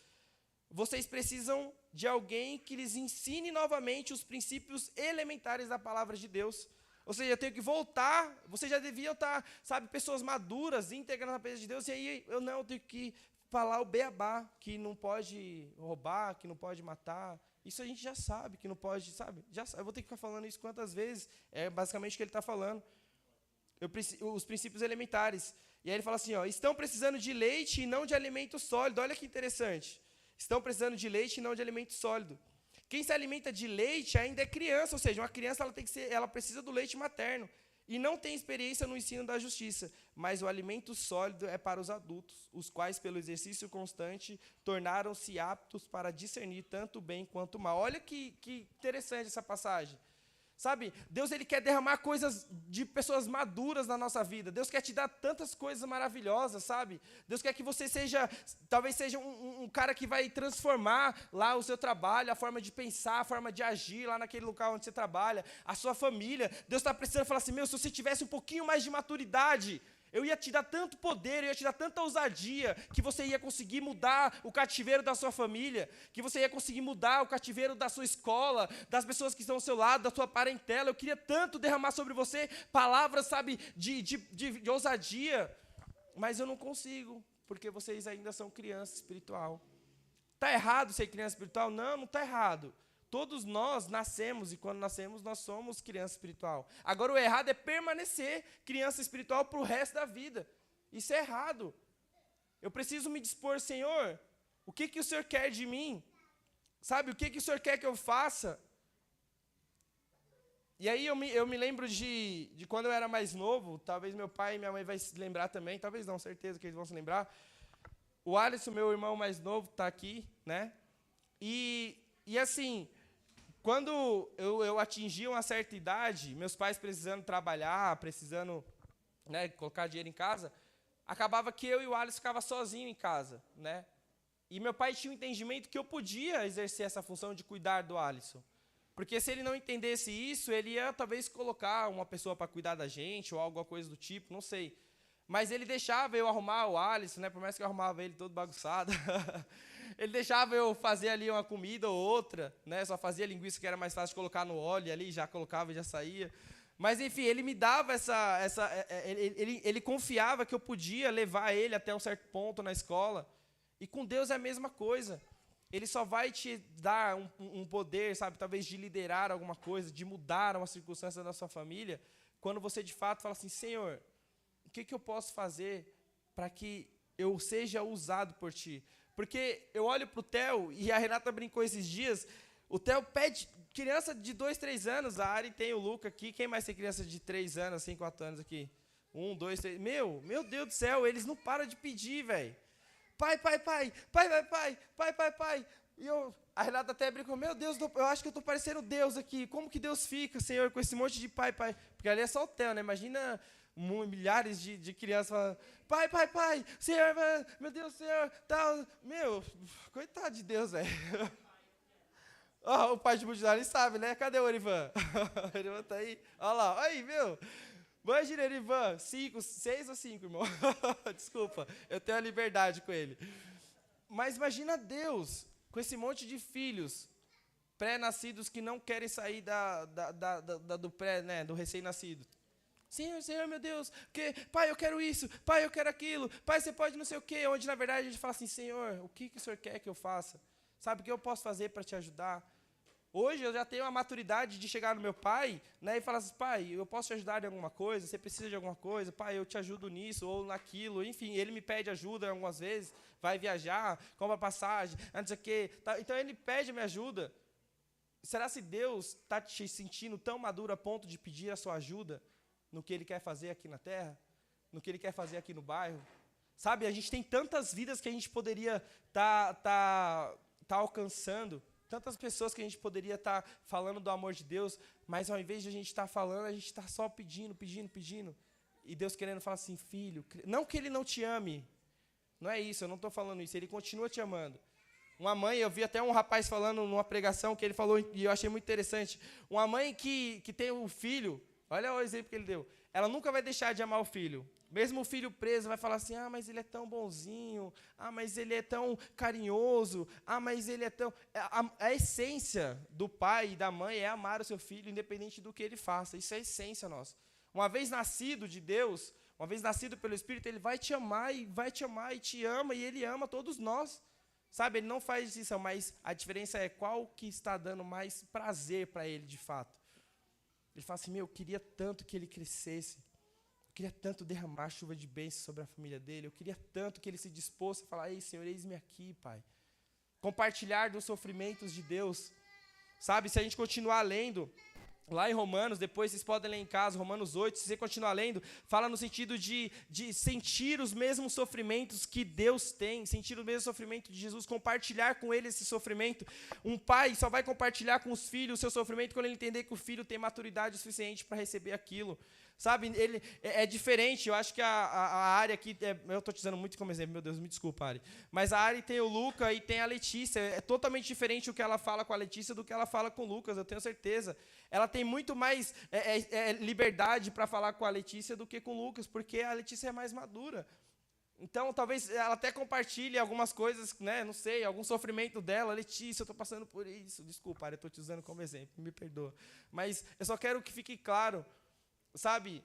Vocês precisam de alguém que lhes ensine novamente os princípios elementares da palavra de Deus. Ou seja, eu tenho que voltar, vocês já deviam estar, sabe, pessoas maduras, íntegras na presença de Deus, e aí eu tenho que falar o beabá, que não pode roubar, que não pode matar. Isso a gente já sabe, que não pode, sabe? Eu vou ter que ficar falando isso quantas vezes, é basicamente o que ele está falando. Os princípios elementares. E aí ele fala assim, ó, estão precisando de leite e não de alimento sólido. Olha que interessante. Estão precisando de leite e não de alimento sólido. Quem se alimenta de leite ainda é criança, ou seja, uma criança ela precisa do leite materno e não tem experiência no ensino da justiça, mas o alimento sólido é para os adultos, os quais, pelo exercício constante, tornaram-se aptos para discernir tanto o bem quanto o mal. Olha que interessante essa passagem. Sabe, Deus ele quer derramar coisas de pessoas maduras na nossa vida. Deus quer te dar tantas coisas maravilhosas, sabe? Deus quer que você talvez seja um cara que vai transformar lá o seu trabalho, a forma de pensar, a forma de agir lá naquele local onde você trabalha, a sua família. Deus está precisando falar assim, se você tivesse um pouquinho mais de maturidade, eu ia te dar tanto poder, eu ia te dar tanta ousadia, que você ia conseguir mudar o cativeiro da sua família, que você ia conseguir mudar o cativeiro da sua escola, das pessoas que estão ao seu lado, da sua parentela. Eu queria tanto derramar sobre você palavras, sabe, de ousadia, mas eu não consigo, porque vocês ainda são criança espiritual. Está errado ser criança espiritual? Não está errado. Todos nós nascemos, e quando nascemos, nós somos criança espiritual. Agora, o errado é permanecer criança espiritual para o resto da vida. Isso é errado. Eu preciso me dispor, Senhor, o que o Senhor quer de mim? Sabe, o que o Senhor quer que eu faça? E aí eu me lembro de quando eu era mais novo, talvez meu pai e minha mãe vão se lembrar também, talvez não, certeza que eles vão se lembrar. O Alisson, meu irmão mais novo, está aqui, né? E assim, quando eu atingi uma certa idade, meus pais precisando trabalhar, precisando, né, colocar dinheiro em casa, acabava que eu e o Alisson ficava sozinho em casa, né? E meu pai tinha um entendimento que eu podia exercer essa função de cuidar do Alisson. Porque se ele não entendesse isso, ele ia talvez colocar uma pessoa para cuidar da gente, ou alguma coisa do tipo, não sei. Mas ele deixava eu arrumar o Alisson, né? Por mais que eu arrumava ele todo bagunçado. Ele deixava eu fazer ali uma comida ou outra, né? Só fazia linguiça que era mais fácil de colocar no óleo ali, já colocava e já saía. Mas, enfim, ele me dava ele confiava que eu podia levar ele até um certo ponto na escola. E com Deus é a mesma coisa. Ele só vai te dar um poder, sabe, talvez de liderar alguma coisa, de mudar uma circunstância da sua família, quando você, de fato, fala assim, Senhor, o que eu posso fazer para que eu seja usado por Ti? Porque eu olho para o Theo, e a Renata brincou esses dias, o Theo pede criança de 2, 3 anos, a Ari tem o Luca aqui, quem mais tem criança de 3 anos, assim, 4 anos aqui? 1, 2, 3, meu Deus do céu, eles não param de pedir, velho. Pai. E a Renata até brincou, meu Deus, eu acho que eu estou parecendo Deus aqui, como que Deus fica, Senhor, com esse monte de pai? Porque ali é só o Theo, né? Imagina milhares de crianças falando, pai, Senhor, meu Deus, Senhor, tal. Meu, coitado de Deus, velho. O pai de multidão, ele sabe, né? Cadê o Orivan? O Orivan tá aí. Olha lá, aí, meu. Imagina, Orivan, 6 ou 5, irmão. Desculpa, eu tenho a liberdade com ele. Mas imagina Deus com esse monte de filhos pré-nascidos que não querem sair do pré, né, do recém-nascido. Senhor, meu Deus, pai, eu quero isso, pai, eu quero aquilo, pai, você pode não sei o quê, onde na verdade a gente fala assim, Senhor, o que o Senhor quer que eu faça? Sabe, o que eu posso fazer para te ajudar? Hoje eu já tenho a maturidade de chegar no meu pai, né, e falar assim, pai, eu posso te ajudar em alguma coisa? Você precisa de alguma coisa? Pai, eu te ajudo nisso ou naquilo. Enfim, ele me pede ajuda algumas vezes, vai viajar, compra passagem, não sei o quê. Tá, então ele pede minha ajuda. Será se Deus está te sentindo tão maduro a ponto de pedir a sua ajuda no que Ele quer fazer aqui na terra? No que Ele quer fazer aqui no bairro? Sabe, a gente tem tantas vidas que a gente poderia tá alcançando, tantas pessoas que a gente poderia estar falando do amor de Deus, mas ao invés de a gente estar falando, a gente está só pedindo. E Deus querendo falar assim, filho, não que Ele não te ame, não é isso, eu não estou falando isso, Ele continua te amando. Uma mãe, eu vi até um rapaz falando numa pregação que ele falou, e eu achei muito interessante, uma mãe que tem um filho, olha o exemplo que ele deu, ela nunca vai deixar de amar o filho. Mesmo o filho preso vai falar assim, mas ele é tão bonzinho, mas ele é tão carinhoso, mas ele é tão... A essência do pai e da mãe é amar o seu filho, independente do que ele faça. Isso é a essência nossa. Uma vez nascido de Deus, uma vez nascido pelo Espírito, ele vai te amar e te ama, e ele ama todos nós. Sabe, ele não faz distinção, mas a diferença é qual que está dando mais prazer para ele, de fato. Ele fala assim, eu queria tanto que ele crescesse, eu queria tanto derramar chuva de bênçãos sobre a família dele, eu queria tanto que ele se dispôs a falar, ei, Senhor, eis-me aqui, Pai. Compartilhar dos sofrimentos de Deus. Sabe, se a gente continuar lendo, lá em Romanos, depois vocês podem ler em casa, Romanos 8, se você continuar lendo, fala no sentido de sentir os mesmos sofrimentos que Deus tem, sentir o mesmo sofrimento de Jesus, compartilhar com ele esse sofrimento. Um pai só vai compartilhar com os filhos o seu sofrimento quando ele entender que o filho tem maturidade suficiente para receber aquilo. Sabe, ele é diferente, eu acho que a área aqui, eu estou te usando muito como exemplo, meu Deus, me desculpa, Ari, mas a Ari tem o Luca e tem a Letícia, é totalmente diferente o que ela fala com a Letícia do que ela fala com o Lucas, eu tenho certeza. Ela tem muito mais liberdade para falar com a Letícia do que com o Lucas, porque a Letícia é mais madura. Então, talvez ela até compartilhe algumas coisas, né, não sei, algum sofrimento dela. Letícia, eu estou passando por isso. Desculpa, Ari, eu estou te usando como exemplo, me perdoa. Mas eu só quero que fique claro, sabe,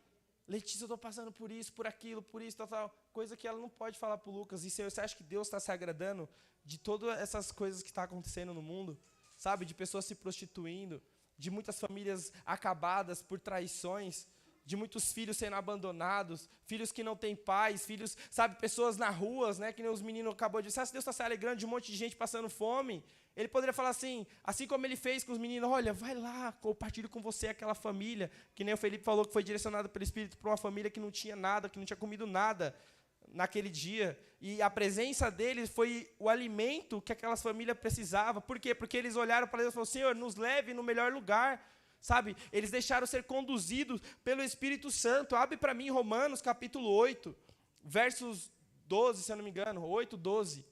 Letícia, eu estou passando por isso, por aquilo, por isso, tal, coisa que ela não pode falar para o Lucas. E Senhor, você acha que Deus está se agradando de todas essas coisas que estão acontecendo no mundo? Sabe, de pessoas se prostituindo, de muitas famílias acabadas por traições, de muitos filhos sendo abandonados, filhos que não têm pais, filhos, sabe, pessoas na rua, né, que nem os meninos acabou de dizer, se Deus está se alegrando de um monte de gente passando fome, ele poderia falar assim como ele fez com os meninos, olha, vai lá, compartilho com você aquela família, que nem o Felipe falou que foi direcionado pelo Espírito para uma família que não tinha nada, que não tinha comido nada naquele dia, e a presença deles foi o alimento que aquelas famílias precisavam. Por quê? Porque eles olharam para Deus e falaram, Senhor, nos leve no melhor lugar. Sabe, eles deixaram ser conduzidos pelo Espírito Santo. Abre para mim Romanos capítulo 8, versos 12, se eu não me engano, 8, 12.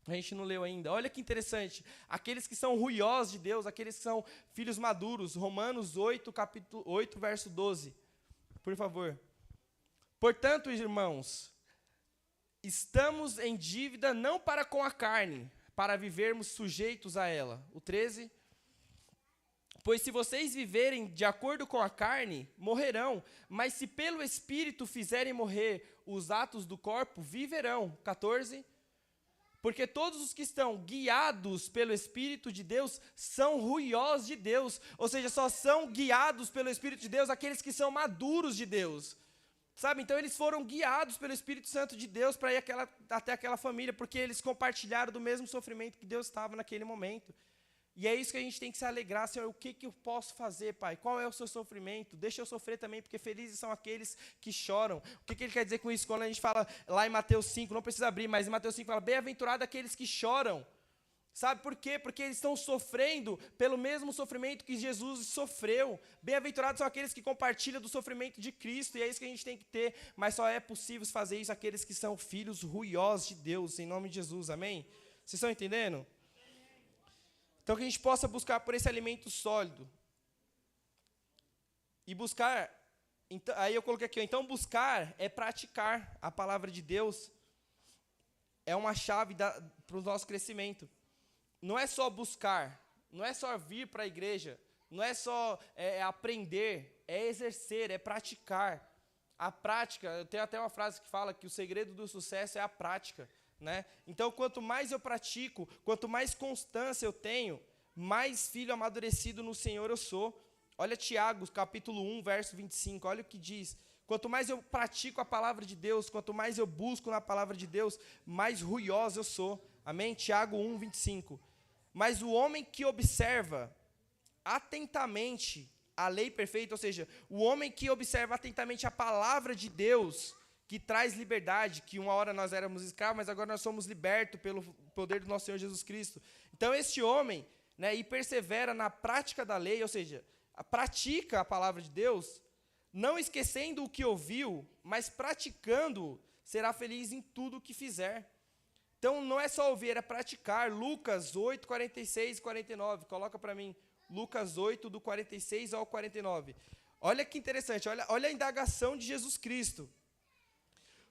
A gente não leu ainda. Olha que interessante. Aqueles que são ruiosos de Deus, aqueles que são filhos maduros. Romanos 8, capítulo 8, verso 12. Por favor. Portanto, irmãos, estamos em dívida não para com a carne, para vivermos sujeitos a ela. O 13. Pois se vocês viverem de acordo com a carne, morrerão. Mas se pelo Espírito fizerem morrer os atos do corpo, viverão. 14. Porque todos os que estão guiados pelo Espírito de Deus são ruiosos de Deus. Ou seja, só são guiados pelo Espírito de Deus aqueles que são maduros de Deus. Sabe, então eles foram guiados pelo Espírito Santo de Deus para ir até aquela família, porque eles compartilharam do mesmo sofrimento que Deus estava naquele momento. E é isso que a gente tem que se alegrar, Senhor, o que eu posso fazer, Pai? Qual é o seu sofrimento? Deixa eu sofrer também, porque felizes são aqueles que choram. O que ele quer dizer com isso? Quando a gente fala lá em Mateus 5, não precisa abrir, mas em Mateus 5 fala, bem-aventurado aqueles que choram. Sabe por quê? Porque eles estão sofrendo pelo mesmo sofrimento que Jesus sofreu. Bem-aventurados são aqueles que compartilham do sofrimento de Cristo, e é isso que a gente tem que ter, mas só é possível fazer isso aqueles que são filhos ruiosos de Deus, em nome de Jesus, amém? Vocês estão entendendo? Então, que a gente possa buscar por esse alimento sólido. E buscar, então, aí eu coloquei aqui, então buscar é praticar a palavra de Deus. É uma chave para o nosso crescimento. Não é só buscar, não é só vir para a igreja, não é só aprender, é exercer, é praticar. A prática, eu tenho até uma frase que fala que o segredo do sucesso é a prática, né? Então, quanto mais eu pratico, quanto mais constância eu tenho, mais filho amadurecido no Senhor eu sou. Olha Tiago, capítulo 1, verso 25, olha o que diz. Quanto mais eu pratico a palavra de Deus, quanto mais eu busco na palavra de Deus, mais ruioso eu sou. Amém? Tiago 1, 25. Mas o homem que observa atentamente a lei perfeita, ou seja, o homem que observa atentamente a palavra de Deus, que traz liberdade, que uma hora nós éramos escravos, mas agora nós somos libertos pelo poder do nosso Senhor Jesus Cristo. Então, este homem, né, e persevera na prática da lei, ou seja, pratica a palavra de Deus, não esquecendo o que ouviu, mas praticando, será feliz em tudo o que fizer. Então, não é só ouvir, é praticar. Lucas 8, 46 e 49, coloca para mim. Lucas 8, do 46 ao 49. Olha que interessante, olha a indagação de Jesus Cristo.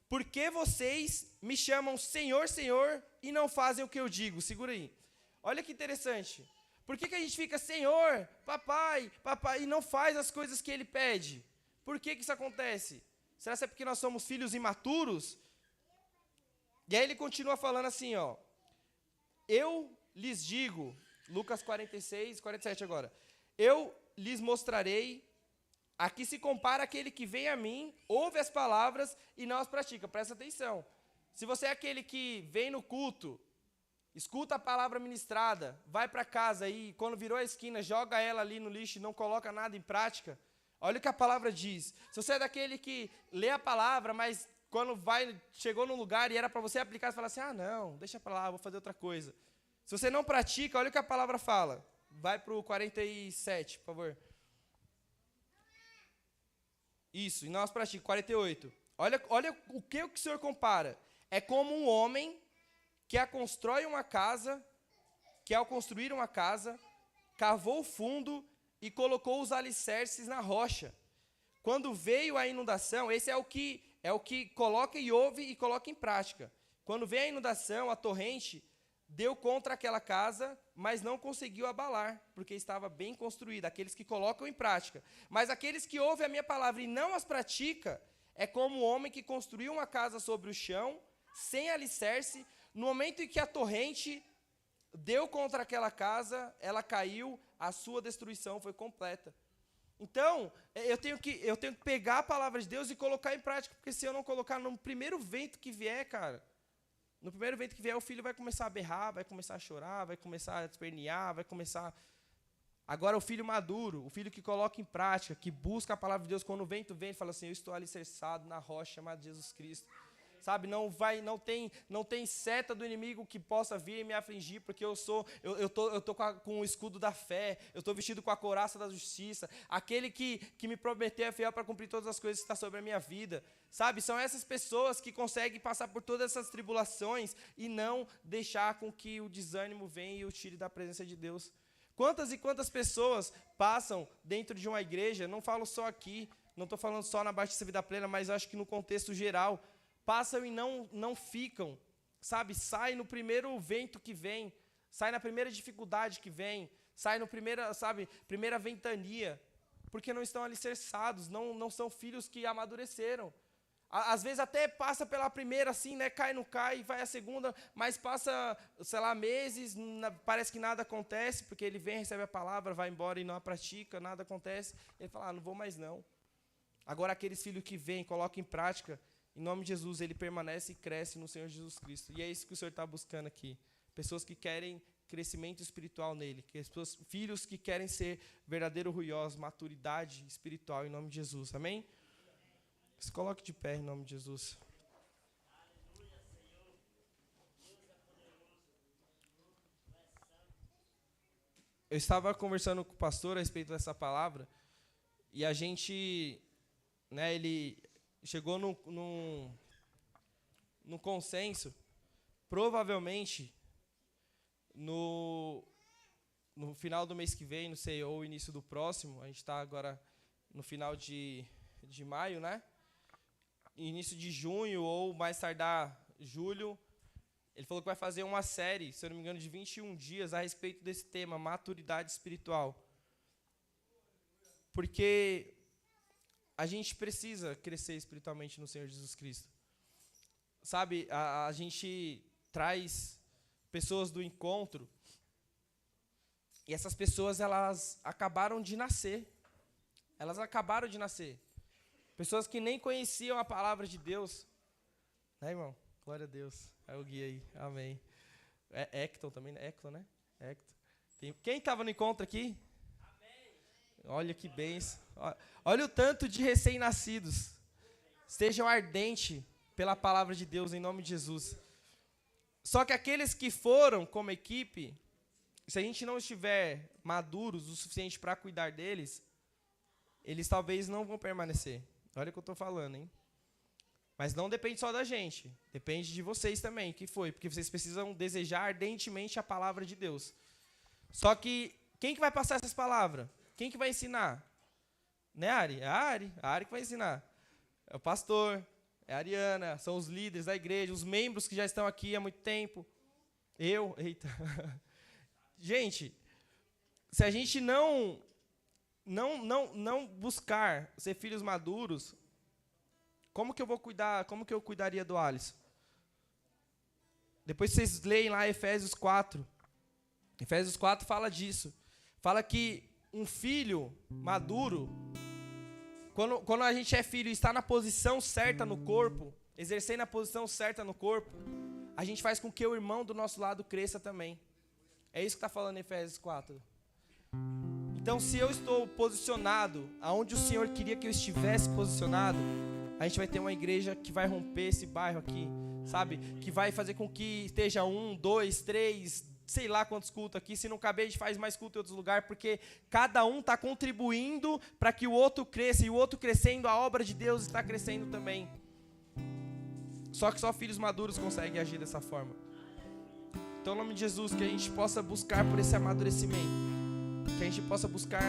Por que vocês me chamam Senhor, Senhor, e não fazem o que eu digo? Segura aí. Olha que interessante. Por que a gente fica Senhor, papai, papai, e não faz as coisas que Ele pede? Por que isso acontece? Será que é porque nós somos filhos imaturos? E aí ele continua falando assim, ó. Eu lhes digo... Lucas 46, 47 agora. Eu lhes mostrarei a que se compara aquele que vem a mim, ouve as palavras e não as pratica. Presta atenção. Se você é aquele que vem no culto, escuta a palavra ministrada, vai para casa e quando virou a esquina, joga ela ali no lixo e não coloca nada em prática, olha o que a palavra diz. Se você é daquele que lê a palavra, mas quando chegou num lugar e era para você aplicar, você fala assim, não, deixa para lá, vou fazer outra coisa. Se você não pratica, olha o que a palavra fala. Vai para o 47, por favor. Isso, e nós praticamos. 48. Olha o que o Senhor compara. É como um homem que ao construir uma casa, cavou o fundo e colocou os alicerces na rocha. Quando veio a inundação, esse é o que coloca e ouve e coloca em prática. Quando veio a inundação, a torrente deu contra aquela casa, mas não conseguiu abalar, porque estava bem construída, aqueles que colocam em prática. Mas aqueles que ouvem a minha palavra e não as pratica, é como o homem que construiu uma casa sobre o chão, sem alicerce, no momento em que a torrente deu contra aquela casa, ela caiu, a sua destruição foi completa. Então, eu tenho que pegar a palavra de Deus e colocar em prática, porque se eu não colocar no primeiro vento que vier, cara, no primeiro vento que vier, o filho vai começar a berrar, vai começar a chorar, vai começar a espernear, vai começar... Agora, o filho maduro, o filho que coloca em prática, que busca a palavra de Deus, quando o vento vem, ele fala assim, eu estou alicerçado na rocha chamada Jesus Cristo. Sabe, não tem seta do inimigo que possa vir e me afligir, porque eu tô com o escudo da fé, eu estou vestido com a couraça da justiça, aquele que me prometeu é fiel para cumprir todas as coisas que está sobre a minha vida. Sabe, são essas pessoas que conseguem passar por todas essas tribulações e não deixar com que o desânimo venha e o tire da presença de Deus. Quantas e quantas pessoas passam dentro de uma igreja, não falo só aqui, não estou falando só na Batista Vida Plena, mas acho que no contexto geral, passam e não ficam, sabe? Sai no primeiro vento que vem, sai na primeira dificuldade que vem, sai no primeira ventania, porque não estão alicerçados, não são filhos que amadureceram. Às vezes até passa pela primeira assim, né? Cai, não cai, vai a segunda, mas passa, sei lá, meses, parece que nada acontece, porque ele vem, recebe a palavra, vai embora e não a pratica, nada acontece. Ele fala, não vou mais não. Agora aqueles filhos que vêm, colocam em prática, em nome de Jesus, ele permanece e cresce no Senhor Jesus Cristo. E é isso que o Senhor está buscando aqui. Pessoas que querem crescimento espiritual nele. Filhos que querem ser verdadeiro ruiosos, maturidade espiritual, em nome de Jesus. Amém? Se coloque de pé, em nome de Jesus. Eu estava conversando com o pastor a respeito dessa palavra, e a gente, né, ele chegou num consenso, provavelmente, no final do mês que vem, não sei, ou início do próximo, a gente está agora no final de maio, né? Início de junho, ou mais tardar julho, Ele falou que vai fazer uma série, se eu não me engano, de 21 dias a respeito desse tema, maturidade espiritual. Porque a gente precisa crescer espiritualmente no Senhor Jesus Cristo. Sabe, a gente traz pessoas do encontro e essas pessoas, elas acabaram de nascer. Elas acabaram de nascer. Pessoas que nem conheciam a palavra de Deus. Né, irmão? Glória a Deus. É o guia aí. Amém. É Hector também, né? Hector, né? Hector. Quem estava no encontro aqui? Amém. Olha que bênção. Olha o tanto de recém-nascidos. Estejam ardentes pela palavra de Deus, em nome de Jesus. Só que aqueles que foram como equipe, se a gente não estiver maduros o suficiente para cuidar deles, eles talvez não vão permanecer. Olha o que eu estou falando, hein? Mas não depende só da gente. Depende de vocês também, que foi. Porque vocês precisam desejar ardentemente a palavra de Deus. Só que, quem que vai passar essas palavras? Quem que vai ensinar? Né, Ari? É a Ari que vai ensinar. É o pastor, é a Ariana, são os líderes da igreja, os membros que já estão aqui há muito tempo. Eita. Gente, se a gente não buscar ser filhos maduros, como que eu vou cuidar? Como que eu cuidaria do Alisson? Depois vocês leem lá Efésios 4. Efésios 4 fala disso. Fala que um filho maduro, quando a gente é filho e está na posição certa no corpo, exercendo a posição certa no corpo, a gente faz com que o irmão do nosso lado cresça também. É isso que está falando em Efésios 4. Então, se eu estou posicionado aonde o Senhor queria que eu estivesse posicionado, a gente vai ter uma igreja que vai romper esse bairro aqui, sabe? Que vai fazer com que esteja 1, 2, 3, sei lá quantos cultos aqui. Se não caber, a gente faz mais culto em outros lugares, porque cada um está contribuindo para que o outro cresça, e o outro crescendo, a obra de Deus está crescendo também. Só que só filhos maduros conseguem agir dessa forma. Então, em nome de Jesus, que a gente possa buscar por esse amadurecimento, que a gente possa buscar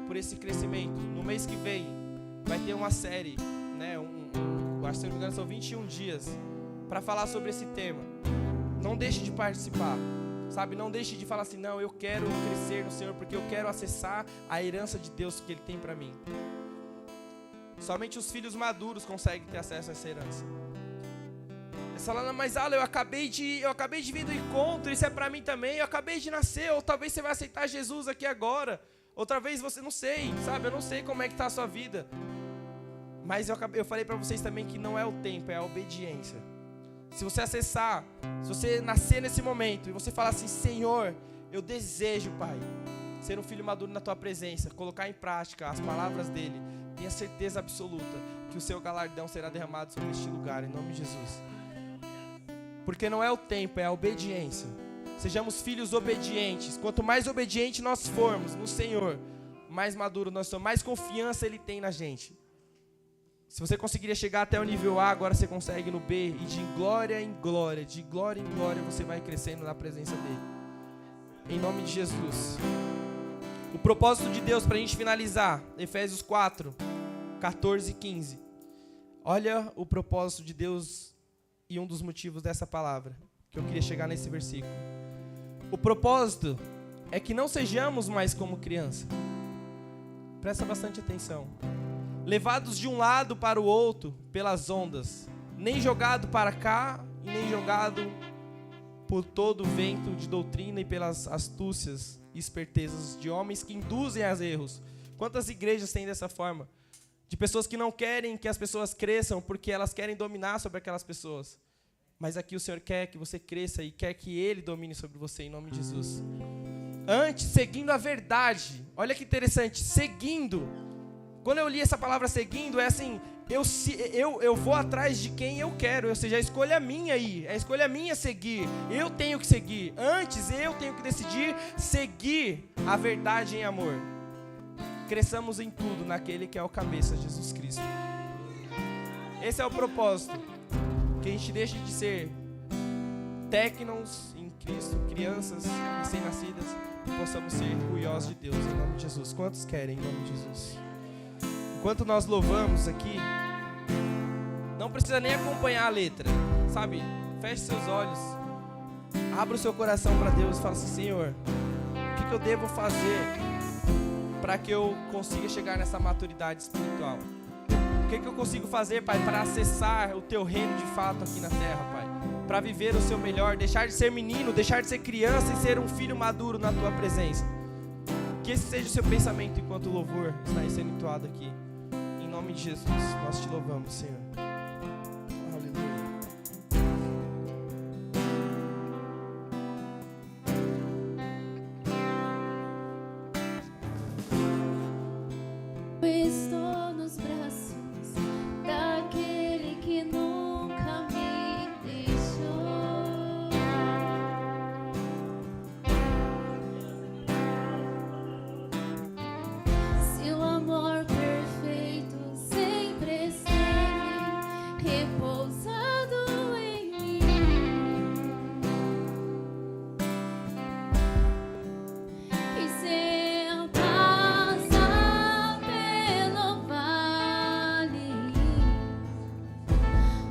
por esse crescimento. No mês que vem, vai ter uma série, né? Acho que, se não me engano, são 21 dias para falar sobre esse tema. Não deixe de participar, sabe? Não deixe de falar assim, não, eu quero crescer no Senhor, porque eu quero acessar a herança de Deus que Ele tem para mim. Somente os filhos maduros conseguem ter acesso a essa herança. Você fala, mas Alan, eu acabei de vir do encontro, isso é pra mim também, eu acabei de nascer, ou talvez você vai aceitar Jesus aqui agora, outra vez você, não sei, sabe, eu não sei como é que tá a sua vida, mas eu falei pra vocês também que não é o tempo, é a obediência. Se você acessar, se você nascer nesse momento, e você falar assim, Senhor, eu desejo, Pai, ser um filho maduro na Tua presença, colocar em prática as palavras dEle, tenha certeza absoluta que o seu galardão será derramado sobre este lugar, em nome de Jesus. Porque não é o tempo, é a obediência. Sejamos filhos obedientes. Quanto mais obediente nós formos no Senhor, mais maduro nós somos, mais confiança Ele tem na gente. Se você conseguiria chegar até o nível A, agora você consegue no B. E de glória em glória, de glória em glória, você vai crescendo na presença dEle. Em nome de Jesus. O propósito de Deus, para a gente finalizar, Efésios 4, 14 e 15. Olha o propósito de Deus. E um dos motivos dessa palavra, que eu queria chegar nesse versículo. O propósito é que não sejamos mais como criança. Presta bastante atenção. Levados de um lado para o outro pelas ondas, nem jogado para cá e nem jogado por todo o vento de doutrina e pelas astúcias e espertezas de homens que induzem a erros. Quantas igrejas têm dessa forma? De pessoas que não querem que as pessoas cresçam porque elas querem dominar sobre aquelas pessoas. Mas aqui o Senhor quer que você cresça e quer que Ele domine sobre você, em nome de Jesus. Antes, seguindo a verdade. Olha que interessante, seguindo. Quando eu li essa palavra seguindo, é assim, eu vou atrás de quem eu quero. Ou seja, a escolha minha aí, a escolha minha seguir. Eu tenho que seguir. Antes, eu tenho que decidir seguir a verdade em amor. Cresçamos em tudo naquele que é o cabeça, Jesus Cristo. Esse é o propósito. Que a gente deixe de ser técnicos em Cristo, crianças recém-nascidas, e possamos ser orgulhosos de Deus, em nome de Jesus. Quantos querem, em nome de Jesus? Enquanto nós louvamos aqui, não precisa nem acompanhar a letra, sabe? Feche seus olhos Abra o seu coração para Deus e fala assim: Senhor, o que eu devo fazer para que eu consiga chegar nessa maturidade espiritual? O que eu consigo fazer, Pai, para acessar o Teu reino de fato aqui na terra, Pai? Para viver o Seu melhor, deixar de ser menino, deixar de ser criança e ser um filho maduro na Tua presença. Que esse seja o seu pensamento enquanto o louvor está sendo entoado aqui. Em nome de Jesus, nós Te louvamos, Senhor. Aleluia. Estou nos braços daquele que nunca me deixou. Seu amor perfeito sempre esteve repousado em mim. E se eu passar pelo vale,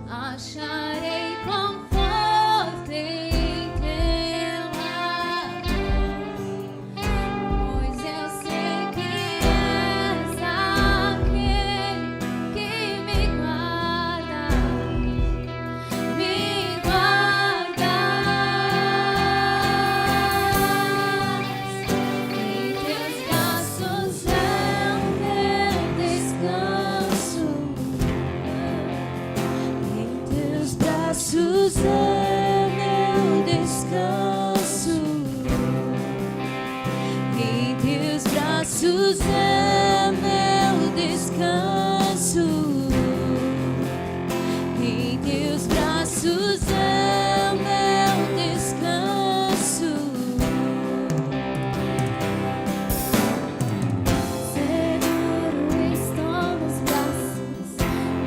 acharei conforto em Teu amor, pois eu sei que és aquele que me guarda, me guardas. Em Teus braços é o meu descanso. Em Teus braços é meu descanso. Em Teus braços é meu descanso. Em Teus braços é meu descanso. Seguro estou nos braços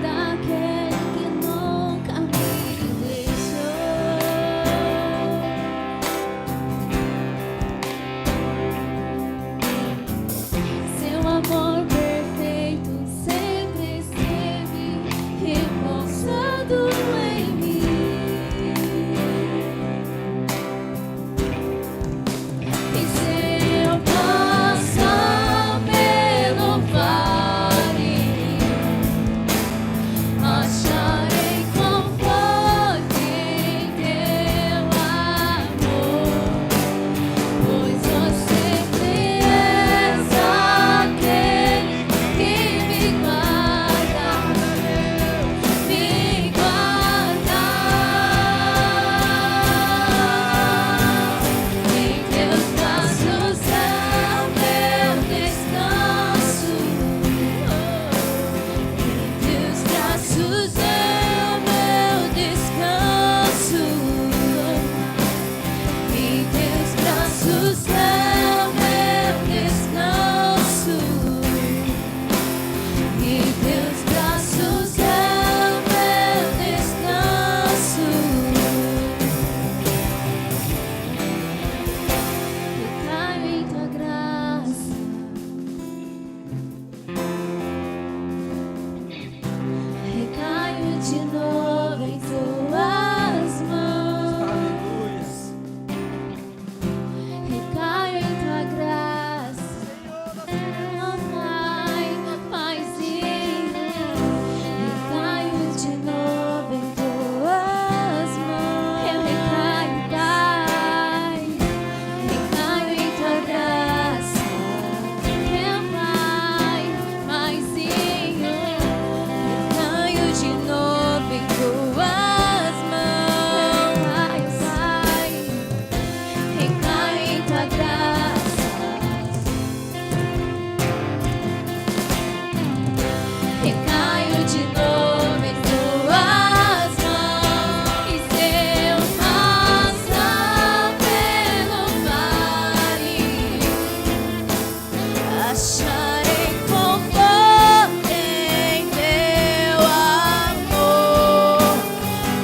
daquele que nunca me deixou. Seu amor perfeito sempre esteve repousado em mim. E se eu passar pelo vale, acharei conforto em Teu amor, pois você és aquele que me guarda, me guarda. Em Teus braços é o meu descanso. Em Teus braços é o meu descanso. Em Teus braços é o meu descanso. Em Teus braços é o meu descanso. Recaio em Tua graça, recaio de novo em Tuas mãos. Aleluia. Recaio em Tua graça, oh Pai, Paizinho. Recaio de novo em Tuas mãos. Eu recaio, Pai, recaio em Tua graça, meu Pai, Paizinho. Recaio de novo em Tuas mãos. Pai, recaio em Tua graça, recaio de novo em Tuas mãos. E se eu passar pelo vale, acharei conforto em Teu amor,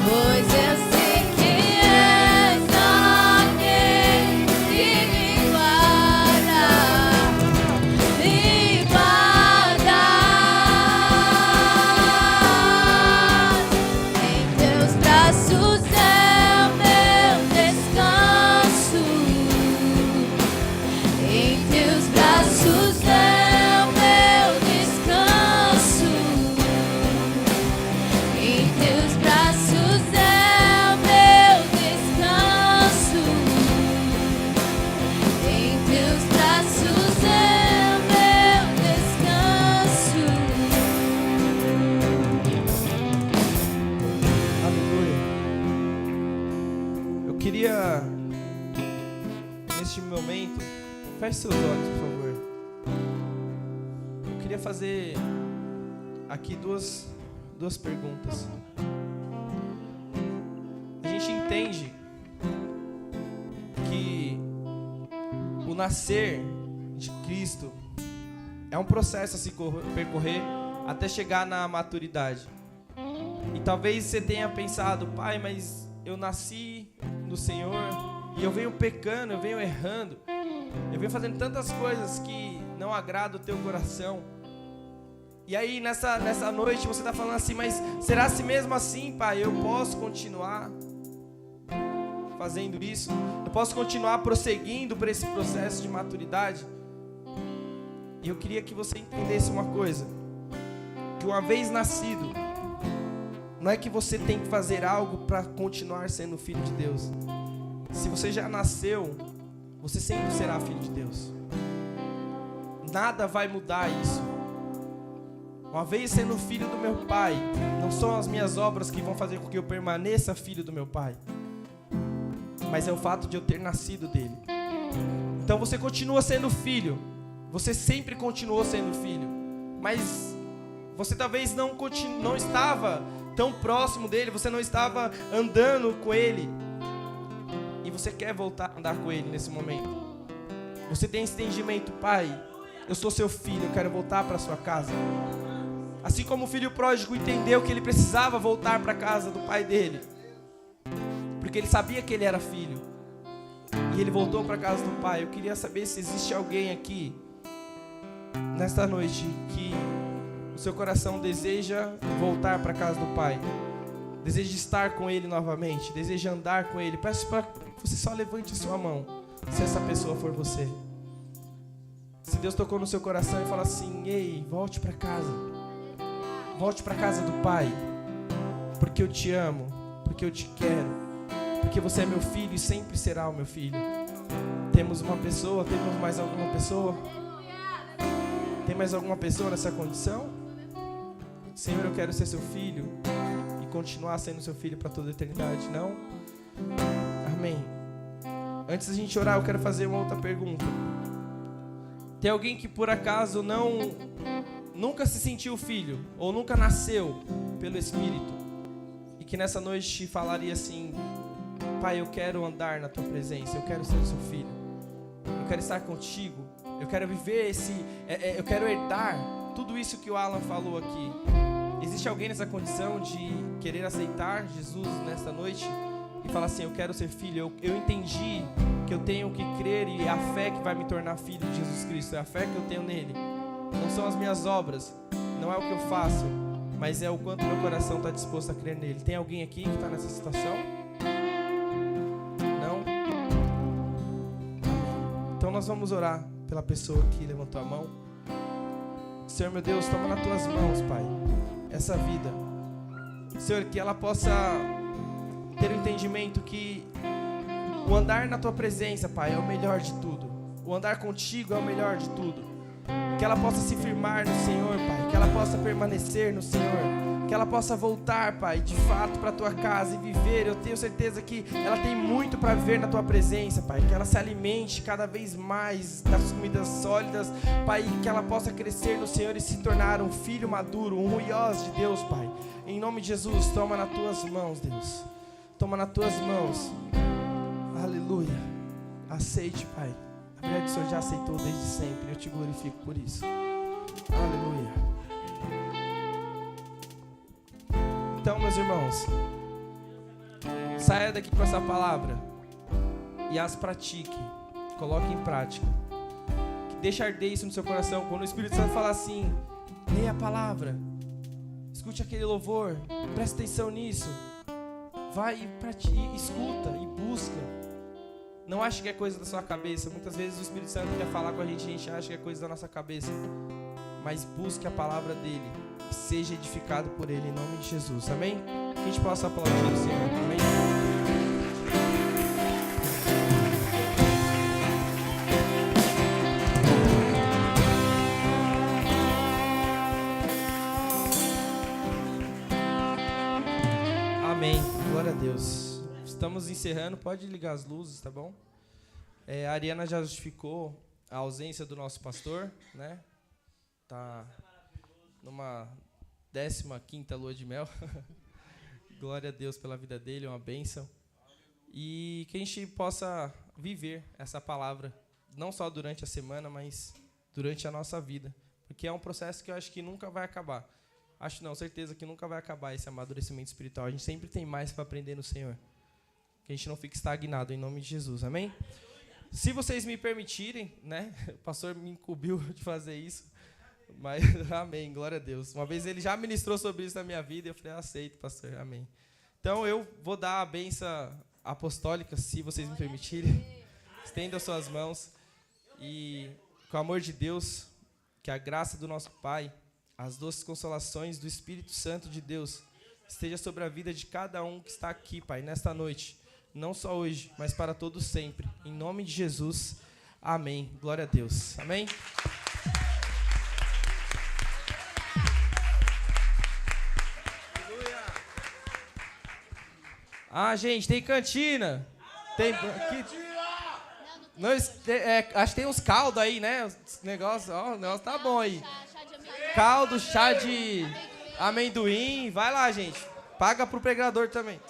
pois eu sei que és aquele que me guarda, me guarda. Em Teus braços é o meu descanso. Feche seus olhos, por favor. Eu queria fazer aqui duas perguntas. A gente entende que o nascer de Cristo é um processo a se percorrer até chegar na maturidade. E talvez você tenha pensado, pai, mas eu nasci no Senhor e eu venho pecando, eu venho errando, eu venho fazendo tantas coisas que não agradam o teu coração. E aí nessa noite você está falando assim, mas será se mesmo assim, pai, eu posso continuar fazendo isso? Eu posso continuar prosseguindo por esse processo de maturidade? E eu queria que você entendesse uma coisa, que uma vez nascido, não é que você tem que fazer algo para continuar sendo filho de Deus. Se você já nasceu, você sempre será filho de Deus. Nada vai mudar isso. Uma vez sendo filho do meu Pai, não são as minhas obras que vão fazer com que eu permaneça filho do meu Pai, mas é o fato de eu ter nascido dele. Então você continua sendo filho. Você sempre continuou sendo filho, mas você talvez não estava tão próximo dele, você não estava andando com ele, e você quer voltar a andar com ele nesse momento. Você tem esse entendimento, pai, eu sou seu filho, eu quero voltar para sua casa. Assim como o filho pródigo entendeu que ele precisava voltar para a casa do pai dele, porque ele sabia que ele era filho, e ele voltou para a casa do pai. Eu queria saber se existe alguém aqui nesta noite que o seu coração deseja voltar para a casa do Pai, deseja estar com Ele novamente, deseja andar com Ele. Peço para que você só levante a sua mão, se essa pessoa for você. Se Deus tocou no seu coração e fala assim, ei, volte para casa. Volte para a casa do Pai, porque eu te amo, porque eu te quero, porque você é meu filho e sempre será o meu filho. Temos uma pessoa, temos mais alguma pessoa? Tem mais alguma pessoa nessa condição? Senhor, eu quero ser seu filho e continuar sendo seu filho para toda a eternidade. Não? Amém. Antes da gente orar, eu quero fazer uma outra pergunta. Tem alguém que por acaso nunca se sentiu filho ou nunca nasceu pelo Espírito e que nessa noite falaria assim, pai, eu quero andar na tua presença, eu quero ser seu filho, eu quero estar contigo, eu quero viver eu quero herdar tudo isso que o Alan falou aqui. Existe alguém nessa condição de querer aceitar Jesus nesta noite e falar assim, eu quero ser filho, eu entendi que eu tenho que crer e é a fé que vai me tornar filho de Jesus Cristo, é a fé que eu tenho nele. Não são as minhas obras, não é o que eu faço, mas é o quanto meu coração está disposto a crer nele. Tem alguém aqui que está nessa situação? Não? Então nós vamos orar pela pessoa que levantou a mão. Senhor meu Deus, toma nas tuas mãos, Pai, essa vida. Senhor, que ela possa ter o entendimento que o andar na tua presença, Pai, é o melhor de tudo. O andar contigo é o melhor de tudo. Que ela possa se firmar no Senhor, Pai, que ela possa permanecer no Senhor, que ela possa voltar, Pai, de fato para a tua casa e viver. Eu tenho certeza que ela tem muito para viver na tua presença, Pai, que ela se alimente cada vez mais das comidas sólidas, Pai, que ela possa crescer no Senhor e se tornar um filho maduro, um ruiós de Deus, Pai. Em nome de Jesus, toma nas tuas mãos, Deus, toma nas tuas mãos. Aleluia. Aceite, Pai. Na verdade, o Senhor já aceitou desde sempre. Eu te glorifico por isso. Aleluia. Então, meus irmãos, saia daqui com essa palavra e as pratique. Coloque em prática. Deixe arder isso no seu coração. Quando o Espírito Santo fala assim, leia a palavra, escute aquele louvor, preste atenção nisso. Vai e pratique, escuta e busca. Não ache que é coisa da sua cabeça. Muitas vezes o Espírito Santo quer falar com a gente acha que é coisa da nossa cabeça. Mas busque a palavra dele e seja edificado por ele, em nome de Jesus. Amém? Que a gente possa aplaudir o Senhor. Amém? Amém. Glória a Deus. Estamos encerrando, pode ligar as luzes, tá bom? A Ariana já justificou a ausência do nosso pastor, né? Tá numa 15ª lua de mel. Glória a Deus pela vida dele, uma bênção. E que a gente possa viver essa palavra, não só durante a semana, mas durante a nossa vida. Porque é um processo que eu acho que nunca vai acabar. Acho não, certeza que nunca vai acabar esse amadurecimento espiritual. A gente sempre tem mais para aprender no Senhor. Que a gente não fique estagnado, em nome de Jesus. Amém? Se vocês me permitirem, né? O pastor me incumbiu de fazer isso. Mas, amém, glória a Deus. Uma vez ele já ministrou sobre isso na minha vida e eu falei, aceito, pastor, amém. Então, eu vou dar a bênção apostólica, se vocês me permitirem. Estenda suas mãos e, com o amor de Deus, que a graça do nosso Pai, as doces consolações do Espírito Santo de Deus, esteja sobre a vida de cada um que está aqui, Pai, nesta noite. Não só hoje, mas para todos sempre. Em nome de Jesus, amém. Glória a Deus. Amém? Ah, gente, tem cantina. Tem aqui. Não, acho que tem uns caldos aí, né? Os negócios, ó, o negócio tá bom aí. Caldo, chá de amendoim. Vai lá, gente. Paga pro pregador também.